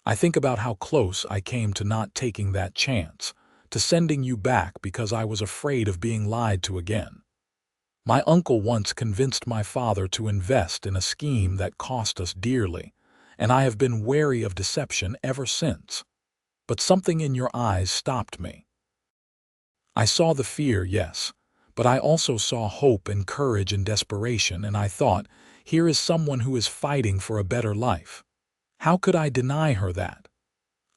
"I think about how close I came to not taking that chance, to sending you back because I was afraid of being lied to again. My uncle once convinced my father to invest in a scheme that cost us dearly, and I have been wary of deception ever since. But something in your eyes stopped me. I saw the fear, yes, but I also saw hope and courage and desperation, and I thought, here is someone who is fighting for a better life. How could I deny her that?"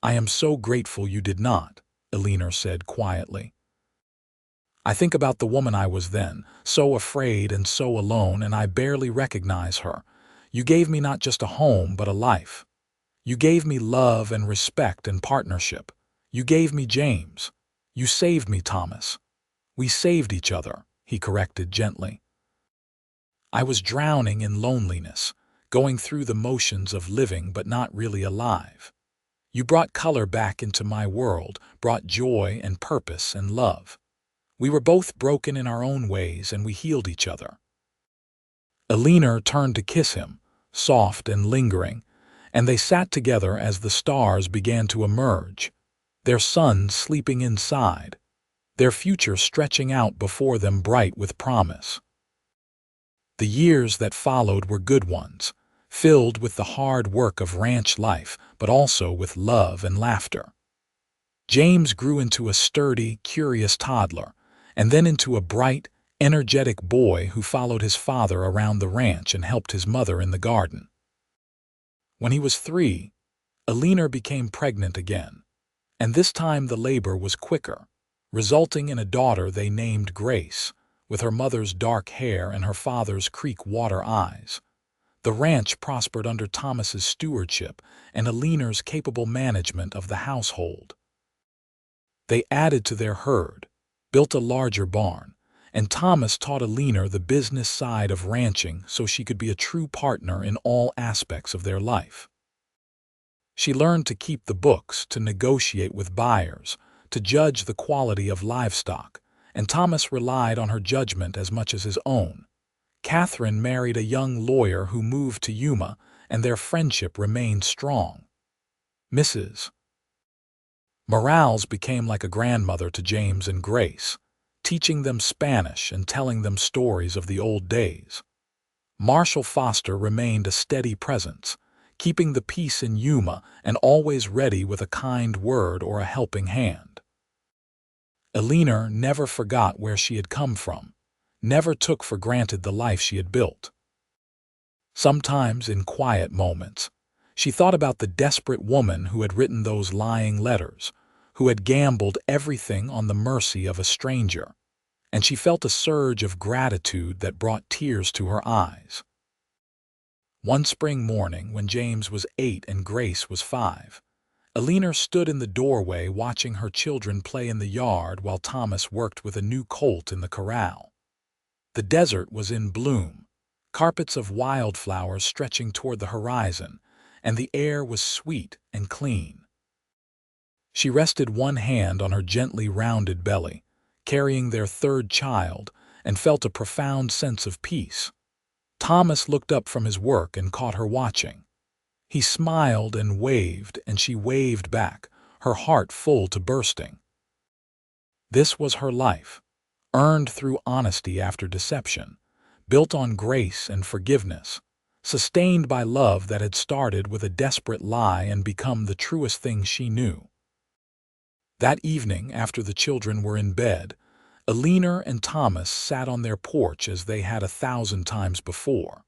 "I am so grateful you did not," Eleanor said quietly. "I think about the woman I was then, so afraid and so alone, and I barely recognize her. You gave me not just a home, but a life. You gave me love and respect and partnership. You gave me James. You saved me, Thomas. We saved each other," he corrected gently. "I was drowning in loneliness, going through the motions of living but not really alive. You brought color back into my world, brought joy and purpose and love. We were both broken in our own ways, and we healed each other." Eleanor turned to kiss him, soft and lingering, and they sat together as the stars began to emerge, their son sleeping inside, their future stretching out before them bright with promise. The years that followed were good ones, filled with the hard work of ranch life, but also with love and laughter. James grew into a sturdy, curious toddler, and then into a bright, energetic boy who followed his father around the ranch and helped his mother in the garden. When he was 3, Eleanor became pregnant again, and this time the labor was quicker, resulting in a daughter they named Grace, with her mother's dark hair and her father's creek water eyes. The ranch prospered under Thomas's stewardship and Eleanor's capable management of the household. They added to their herd, built a larger barn, and Thomas taught Eleanor the business side of ranching so she could be a true partner in all aspects of their life. She learned to keep the books, to negotiate with buyers, to judge the quality of livestock, and Thomas relied on her judgment as much as his own. Catherine married a young lawyer who moved to Yuma, and their friendship remained strong. Mrs. Morales became like a grandmother to James and Grace, teaching them Spanish and telling them stories of the old days. Marshall Foster remained a steady presence, keeping the peace in Yuma and always ready with a kind word or a helping hand. Eleanor never forgot where she had come from, never took for granted the life she had built. Sometimes, in quiet moments, she thought about the desperate woman who had written those lying letters, who had gambled everything on the mercy of a stranger, and she felt a surge of gratitude that brought tears to her eyes. One spring morning, when James was 8 and Grace was 5, Eleanor stood in the doorway watching her children play in the yard while Thomas worked with a new colt in the corral. The desert was in bloom, carpets of wildflowers stretching toward the horizon, and the air was sweet and clean. She rested one hand on her gently rounded belly, carrying their 3rd child, and felt a profound sense of peace. Thomas looked up from his work and caught her watching. He smiled and she waved back, her heart full to bursting. This was her life, earned through honesty after deception, built on grace and forgiveness, sustained by love that had started with a desperate lie and become the truest thing she knew. That evening, after the children were in bed, Eleanor and Thomas sat on their porch as they had 1,000 times before.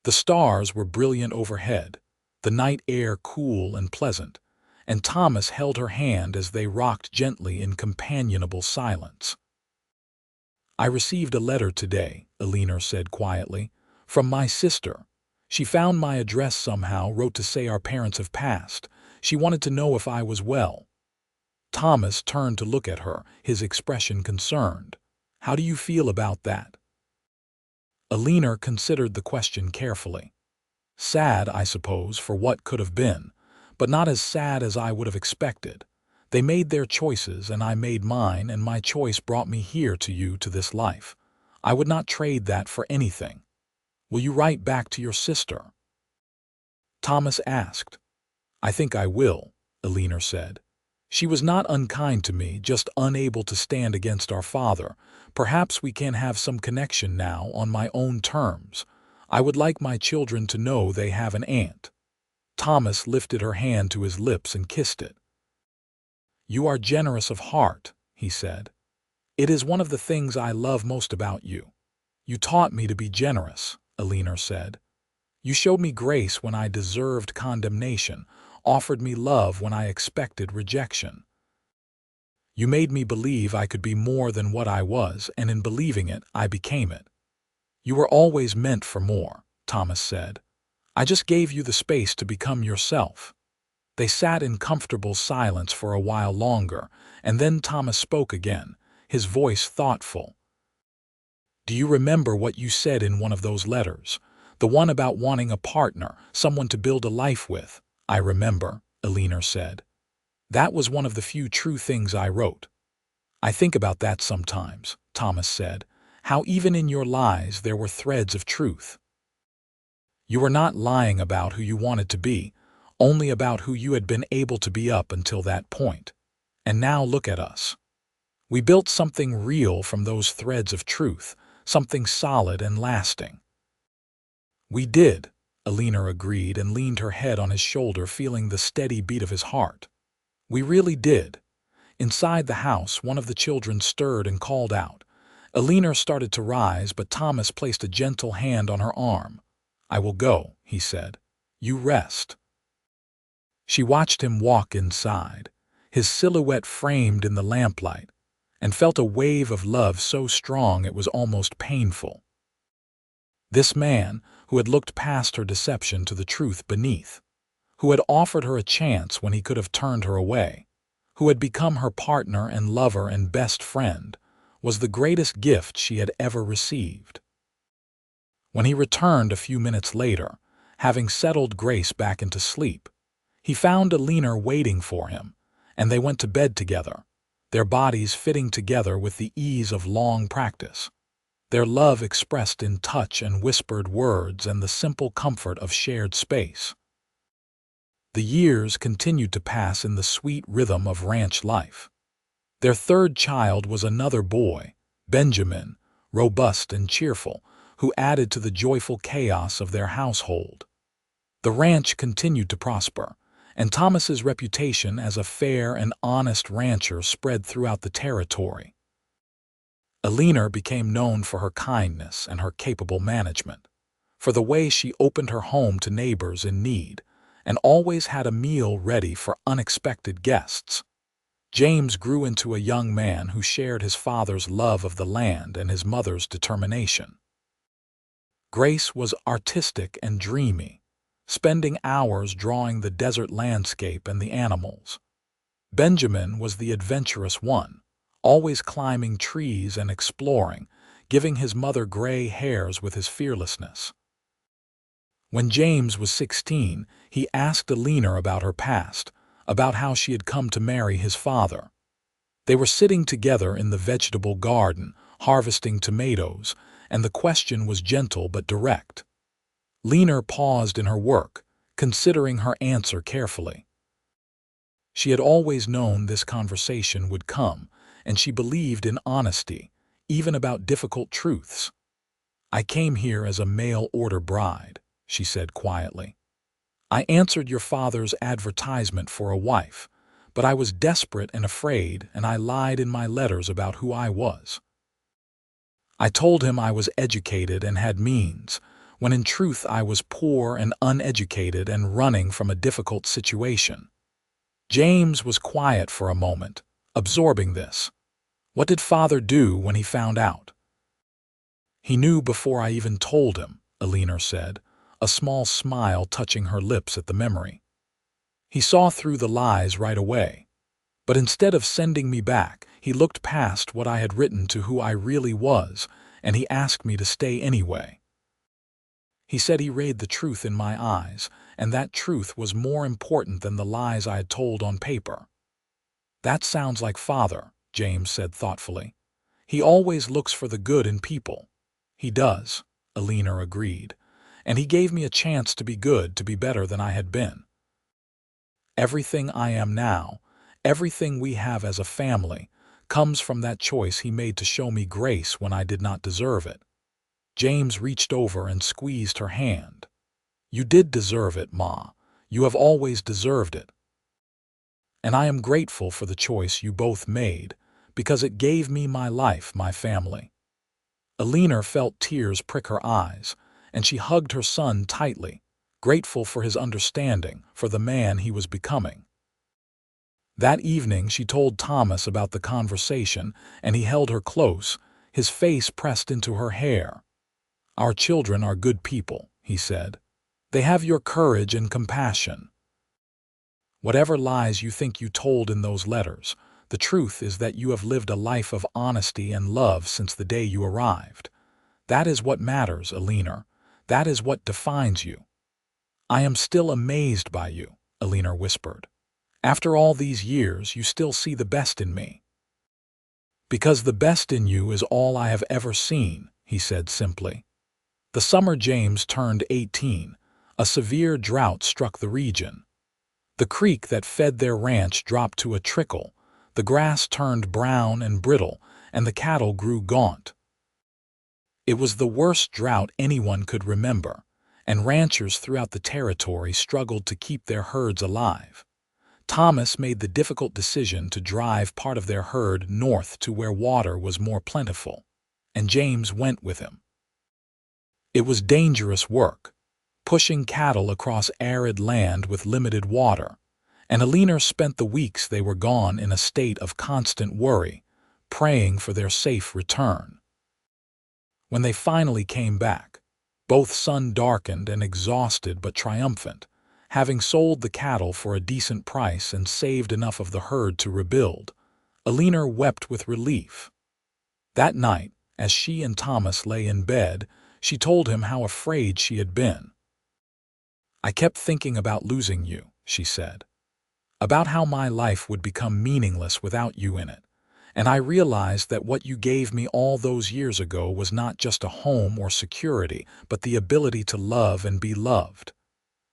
The stars were brilliant overhead, the night air cool and pleasant, and Thomas held her hand as they rocked gently in companionable silence. "I received a letter today," Eleanor said quietly, "from my sister. She found my address somehow, wrote to say our parents have passed. She wanted to know if I was well." Thomas turned to look at her, his expression concerned. "How do you feel about that?" Eleanor considered the question carefully. "Sad, I suppose, for what could have been, but not as sad as I would have expected. They made their choices and I made mine, and my choice brought me here to you, to this life. I would not trade that for anything. Will you write back to your sister?" Thomas asked. "I think I will," Eleanor said. "She was not unkind to me, just unable to stand against our father. Perhaps we can have some connection now on my own terms. I would like my children to know they have an aunt." Thomas lifted her hand to his lips and kissed it. "You are generous of heart," he said. "It is one of the things I love most about you." "You taught me to be generous," Eleanor said. "You showed me grace when I deserved condemnation, offered me love when I expected rejection. You made me believe I could be more than what I was, and in believing it, I became it." "You were always meant for more," Thomas said. "I just gave you the space to become yourself." They sat in comfortable silence for a while longer, and then Thomas spoke again, his voice thoughtful. "Do you remember what you said in one of those letters? The one about wanting a partner, someone to build a life with?" "I remember," Eleanor said. "That was one of the few true things I wrote." "I think about that sometimes," Thomas said, "how even in your lies there were threads of truth. You were not lying about who you wanted to be, only about who you had been able to be up until that point. And now look at us. We built something real from those threads of truth, something solid and lasting." "We did," Eleanor agreed and leaned her head on his shoulder, feeling the steady beat of his heart. We really did. Inside the house, one of the children stirred and called out. Eleanor started to rise, but Thomas placed a gentle hand on her arm. "I will go," he said. "You rest." She watched him walk inside, his silhouette framed in the lamplight, and felt a wave of love so strong it was almost painful. This man, who had looked past her deception to the truth beneath, who had offered her a chance when he could have turned her away, who had become her partner and lover and best friend, was the greatest gift she had ever received. When he returned a few minutes later, having settled Grace back into sleep, he found Eleanor waiting for him, and they went to bed together, their bodies fitting together with the ease of long practice, their love expressed in touch and whispered words and the simple comfort of shared space. The years continued to pass in the sweet rhythm of ranch life. Their third child was another boy, Benjamin, robust and cheerful, who added to the joyful chaos of their household. The ranch continued to prosper, and Thomas's reputation as a fair and honest rancher spread throughout the territory. Eleanor became known for her kindness and her capable management, for the way she opened her home to neighbors in need, and always had a meal ready for unexpected guests. James grew into a young man who shared his father's love of the land and his mother's determination. Grace was artistic and dreamy, spending hours drawing the desert landscape and the animals. Benjamin was the adventurous one, always climbing trees and exploring, giving his mother gray hairs with his fearlessness. When James was 16, he asked Eleanor about her past, about how she had come to marry his father. They were sitting together in the vegetable garden, harvesting tomatoes, and the question was gentle but direct. Eleanor paused in her work, considering her answer carefully. She had always known this conversation would come, and she believed in honesty, even about difficult truths. "I came here as a mail-order bride," she said quietly. "I answered your father's advertisement for a wife, but I was desperate and afraid, and I lied in my letters about who I was. I told him I was educated and had means, when in truth I was poor and uneducated and running from a difficult situation." James was quiet for a moment, absorbing this. What did father do when he found out? "He knew before I even told him," Eleanor said, a small smile touching her lips at the memory. "He saw through the lies right away. But instead of sending me back, he looked past what I had written to who I really was, and he asked me to stay anyway. He said he read the truth in my eyes, and that truth was more important than the lies I had told on paper." "That sounds like father," James said thoughtfully. "He always looks for the good in people." "He does," Eleanor agreed, "and he gave me a chance to be good, to be better than I had been. Everything I am now, everything we have as a family, comes from that choice he made to show me grace when I did not deserve it." James reached over and squeezed her hand. "You did deserve it, Ma. You have always deserved it. And I am grateful for the choice you both made, because it gave me my life, my family." Eleanor felt tears prick her eyes, and she hugged her son tightly, grateful for his understanding, for the man he was becoming. That evening she told Thomas about the conversation, and he held her close, his face pressed into her hair. "Our children are good people," he said. "They have your courage and compassion. Whatever lies you think you told in those letters, the truth is that you have lived a life of honesty and love since the day you arrived. That is what matters, Eleanor. That is what defines you." "I am still amazed by you," Eleanor whispered. "After all these years, you still see the best in me." "Because the best in you is all I have ever seen," he said simply. The summer James turned 18, a severe drought struck the region. The creek that fed their ranch dropped to a trickle, the grass turned brown and brittle, and the cattle grew gaunt. It was the worst drought anyone could remember, and ranchers throughout the territory struggled to keep their herds alive. Thomas made the difficult decision to drive part of their herd north to where water was more plentiful, and James went with him. It was dangerous work, pushing cattle across arid land with limited water, and Eleanor spent the weeks they were gone in a state of constant worry, praying for their safe return. When they finally came back, both sun-darkened and exhausted but triumphant, having sold the cattle for a decent price and saved enough of the herd to rebuild, Eleanor wept with relief. That night, as she and Thomas lay in bed, she told him how afraid she had been. "I kept thinking about losing you," she said, "about how my life would become meaningless without you in it, and I realized that what you gave me all those years ago was not just a home or security, but the ability to love and be loved.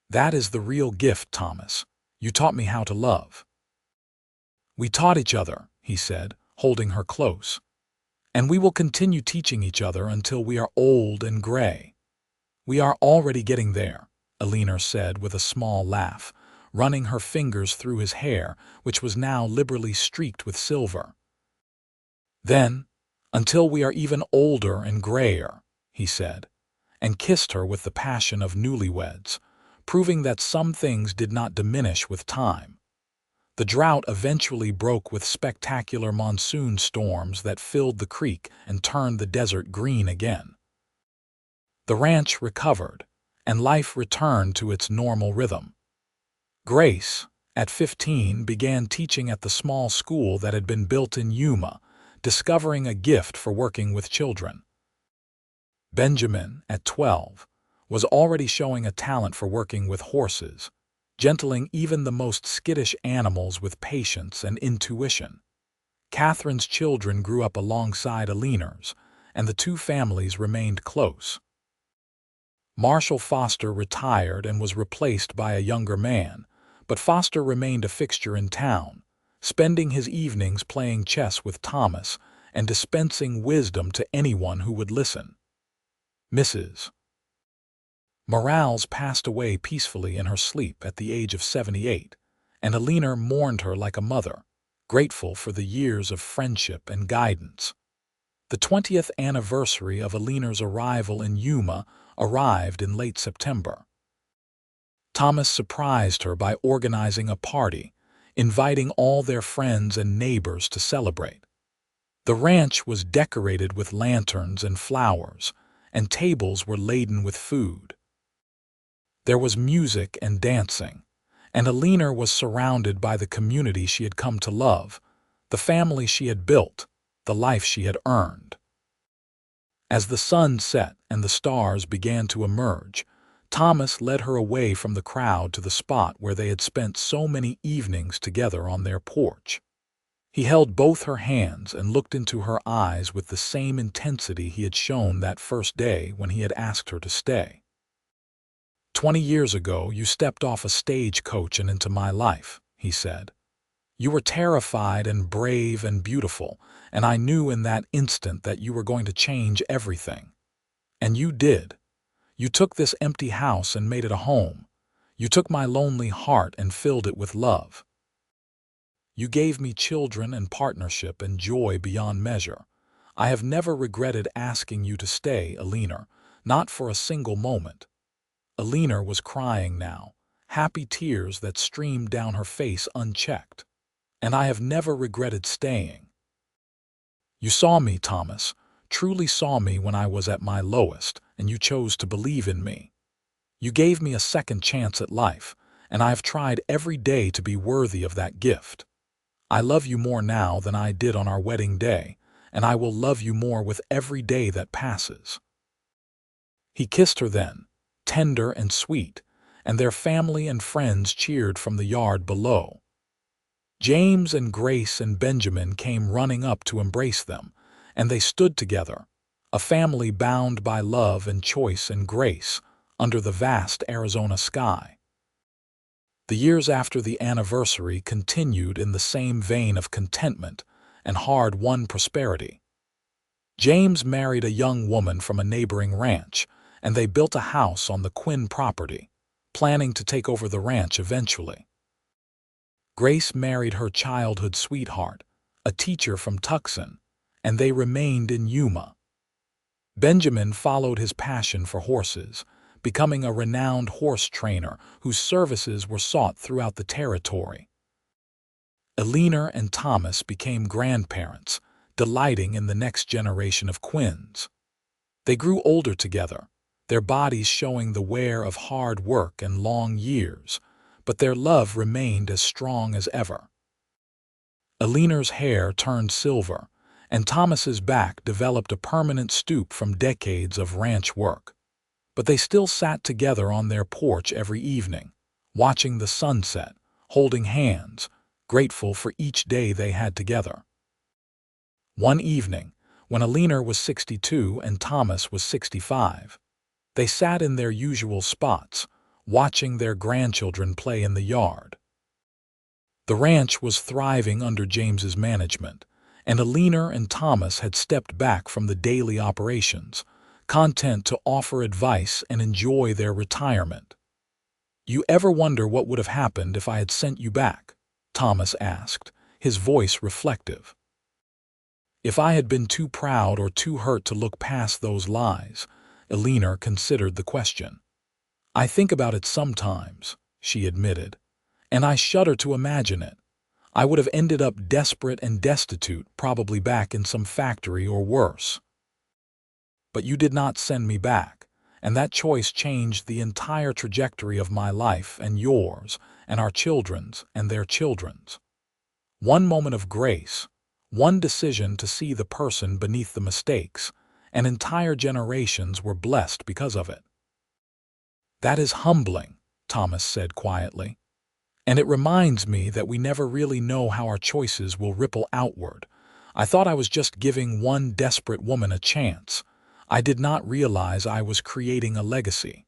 That is the real gift, Thomas. You taught me how to love." "We taught each other," he said, holding her close, "and we will continue teaching each other until we are old and gray." "We are already getting there," Eleanor said with a small laugh, running her fingers through his hair, which was now liberally streaked with silver. "Then, until we are even older and grayer," he said, and kissed her with the passion of newlyweds, proving that some things did not diminish with time. The drought eventually broke with spectacular monsoon storms that filled the creek and turned the desert green again. The ranch recovered, and life returned to its normal rhythm. Grace, at 15, began teaching at the small school that had been built in Yuma, discovering a gift for working with children. Benjamin, at 12, was already showing a talent for working with horses, gentling even the most skittish animals with patience and intuition. Catherine's children grew up alongside Eleanor's, and the two families remained close. Marshall Foster retired and was replaced by a younger man, but Foster remained a fixture in town, spending his evenings playing chess with Thomas and dispensing wisdom to anyone who would listen. Mrs. Morales passed away peacefully in her sleep at the age of 78, and Eleanor mourned her like a mother, grateful for the years of friendship and guidance. The 20th anniversary of Eleanor's arrival in Yuma arrived in late September. Thomas surprised her by organizing a party, inviting all their friends and neighbors to celebrate. The ranch was decorated with lanterns and flowers, and tables were laden with food. There was music and dancing, and Eleanor was surrounded by the community she had come to love, the family she had built, the life she had earned. As the sun set and the stars began to emerge, Thomas led her away from the crowd to the spot where they had spent so many evenings together on their porch. He held both her hands and looked into her eyes with the same intensity he had shown that first day when he had asked her to stay. "20 years ago, you stepped off a stagecoach and into my life," he said. "You were terrified and brave and beautiful, and I knew in that instant that you were going to change everything. And you did. You took this empty house and made it a home. You took my lonely heart and filled it with love. You gave me children and partnership and joy beyond measure. I have never regretted asking you to stay, Eleanor, not for a single moment." Eleanor was crying now, happy tears that streamed down her face unchecked. "And I have never regretted staying. You saw me, Thomas, truly saw me when I was at my lowest, and you chose to believe in me. You gave me a second chance at life, and I have tried every day to be worthy of that gift. I love you more now than I did on our wedding day, and I will love you more with every day that passes." He kissed her then, tender and sweet, and their family and friends cheered from the yard below. James and Grace and Benjamin came running up to embrace them, and they stood together, a family bound by love and choice and grace, under the vast Arizona sky. The years after the anniversary continued in the same vein of contentment and hard-won prosperity. James married a young woman from a neighboring ranch, and they built a house on the Quinn property, planning to take over the ranch eventually. Grace married her childhood sweetheart, a teacher from Tucson, and they remained in Yuma. Benjamin followed his passion for horses, becoming a renowned horse trainer whose services were sought throughout the territory. Eleanor and Thomas became grandparents, delighting in the next generation of Quinns. They grew older together, their bodies showing the wear of hard work and long years, but their love remained as strong as ever. Eleanor's hair turned silver, and Thomas's back developed a permanent stoop from decades of ranch work. But they still sat together on their porch every evening, watching the sunset, holding hands, grateful for each day they had together. One evening, when Eleanor was 62 and Thomas was 65, they sat in their usual spots, watching their grandchildren play in the yard. The ranch was thriving under James's management, and Eleanor and Thomas had stepped back from the daily operations, content to offer advice and enjoy their retirement. "You ever wonder what would have happened if I had sent you back?" Thomas asked, his voice reflective. "If I had been too proud or too hurt to look past those lies," Eleanor considered the question. "I think about it sometimes," she admitted, "and I shudder to imagine it. I would have ended up desperate and destitute, probably back in some factory or worse. But you did not send me back, and that choice changed the entire trajectory of my life and yours and our children's and their children's. One moment of grace, one decision to see the person beneath the mistakes, and entire generations were blessed because of it." "That is humbling," Thomas said quietly. "And it reminds me that we never really know how our choices will ripple outward. I thought I was just giving one desperate woman a chance. I did not realize I was creating a legacy."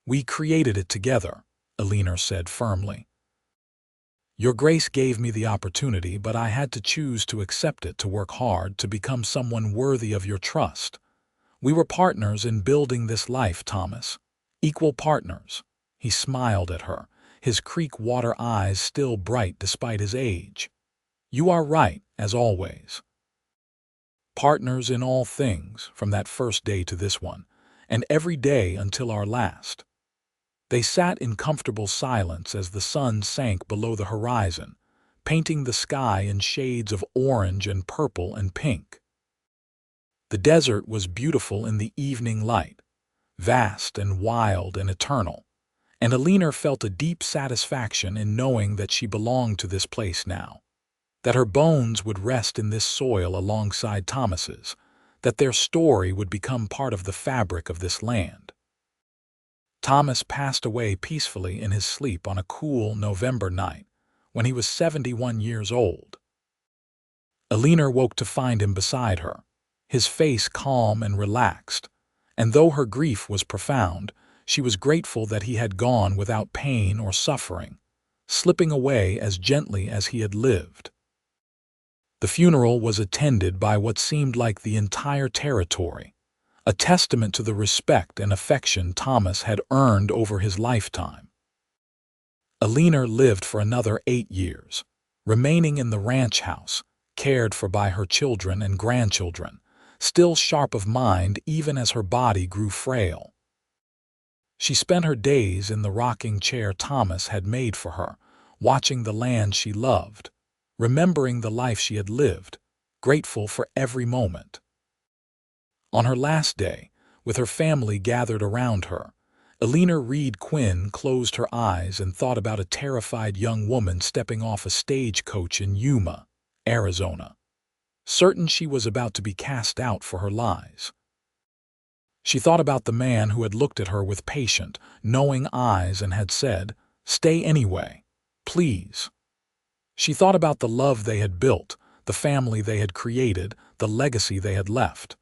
"We created it together," Eleanor said firmly. "Your grace gave me the opportunity, but I had to choose to accept it, to work hard, to become someone worthy of your trust. We were partners in building this life, Thomas. Equal partners." He smiled at her, his creek water eyes still bright despite his age. "You are right, as always. Partners in all things, from that first day to this one, and every day until our last." They sat in comfortable silence as the sun sank below the horizon, painting the sky in shades of orange and purple and pink. The desert was beautiful in the evening light, vast and wild and eternal, and Eleanor felt a deep satisfaction in knowing that she belonged to this place now, that her bones would rest in this soil alongside Thomas's, that their story would become part of the fabric of this land. Thomas passed away peacefully in his sleep on a cool November night when he was 71 years old. Eleanor woke to find him beside her, his face calm and relaxed, and though her grief was profound, she was grateful that he had gone without pain or suffering, slipping away as gently as he had lived. The funeral was attended by what seemed like the entire territory, a testament to the respect and affection Thomas had earned over his lifetime. Eleanor lived for another 8 years, remaining in the ranch house, cared for by her children and grandchildren, still sharp of mind even as her body grew frail. She spent her days in the rocking chair Thomas had made for her, watching the land she loved, remembering the life she had lived, grateful for every moment. On her last day, with her family gathered around her, Eleanor Reed Quinn closed her eyes and thought about a terrified young woman stepping off a stagecoach in Yuma, Arizona, certain she was about to be cast out for her lies. She thought about the man who had looked at her with patient, knowing eyes and had said, "Stay anyway, please." She thought about the love they had built, the family they had created, the legacy they had left.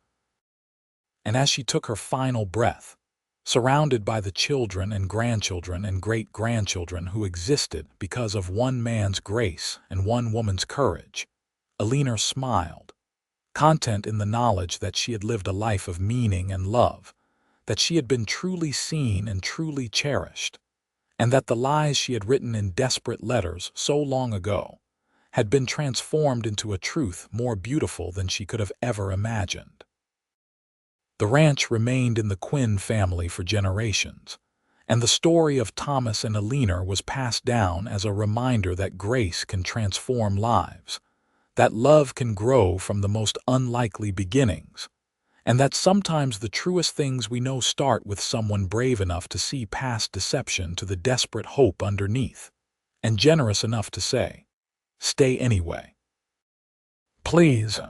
And as she took her final breath, surrounded by the children and grandchildren and great-grandchildren who existed because of one man's grace and one woman's courage, Eleanor smiled, content in the knowledge that she had lived a life of meaning and love, that she had been truly seen and truly cherished, and that the lies she had written in desperate letters so long ago had been transformed into a truth more beautiful than she could have ever imagined. The ranch remained in the Quinn family for generations, and the story of Thomas and Eleanor was passed down as a reminder that grace can transform lives, that love can grow from the most unlikely beginnings, and that sometimes the truest things we know start with someone brave enough to see past deception to the desperate hope underneath, and generous enough to say, "Stay anyway." Please.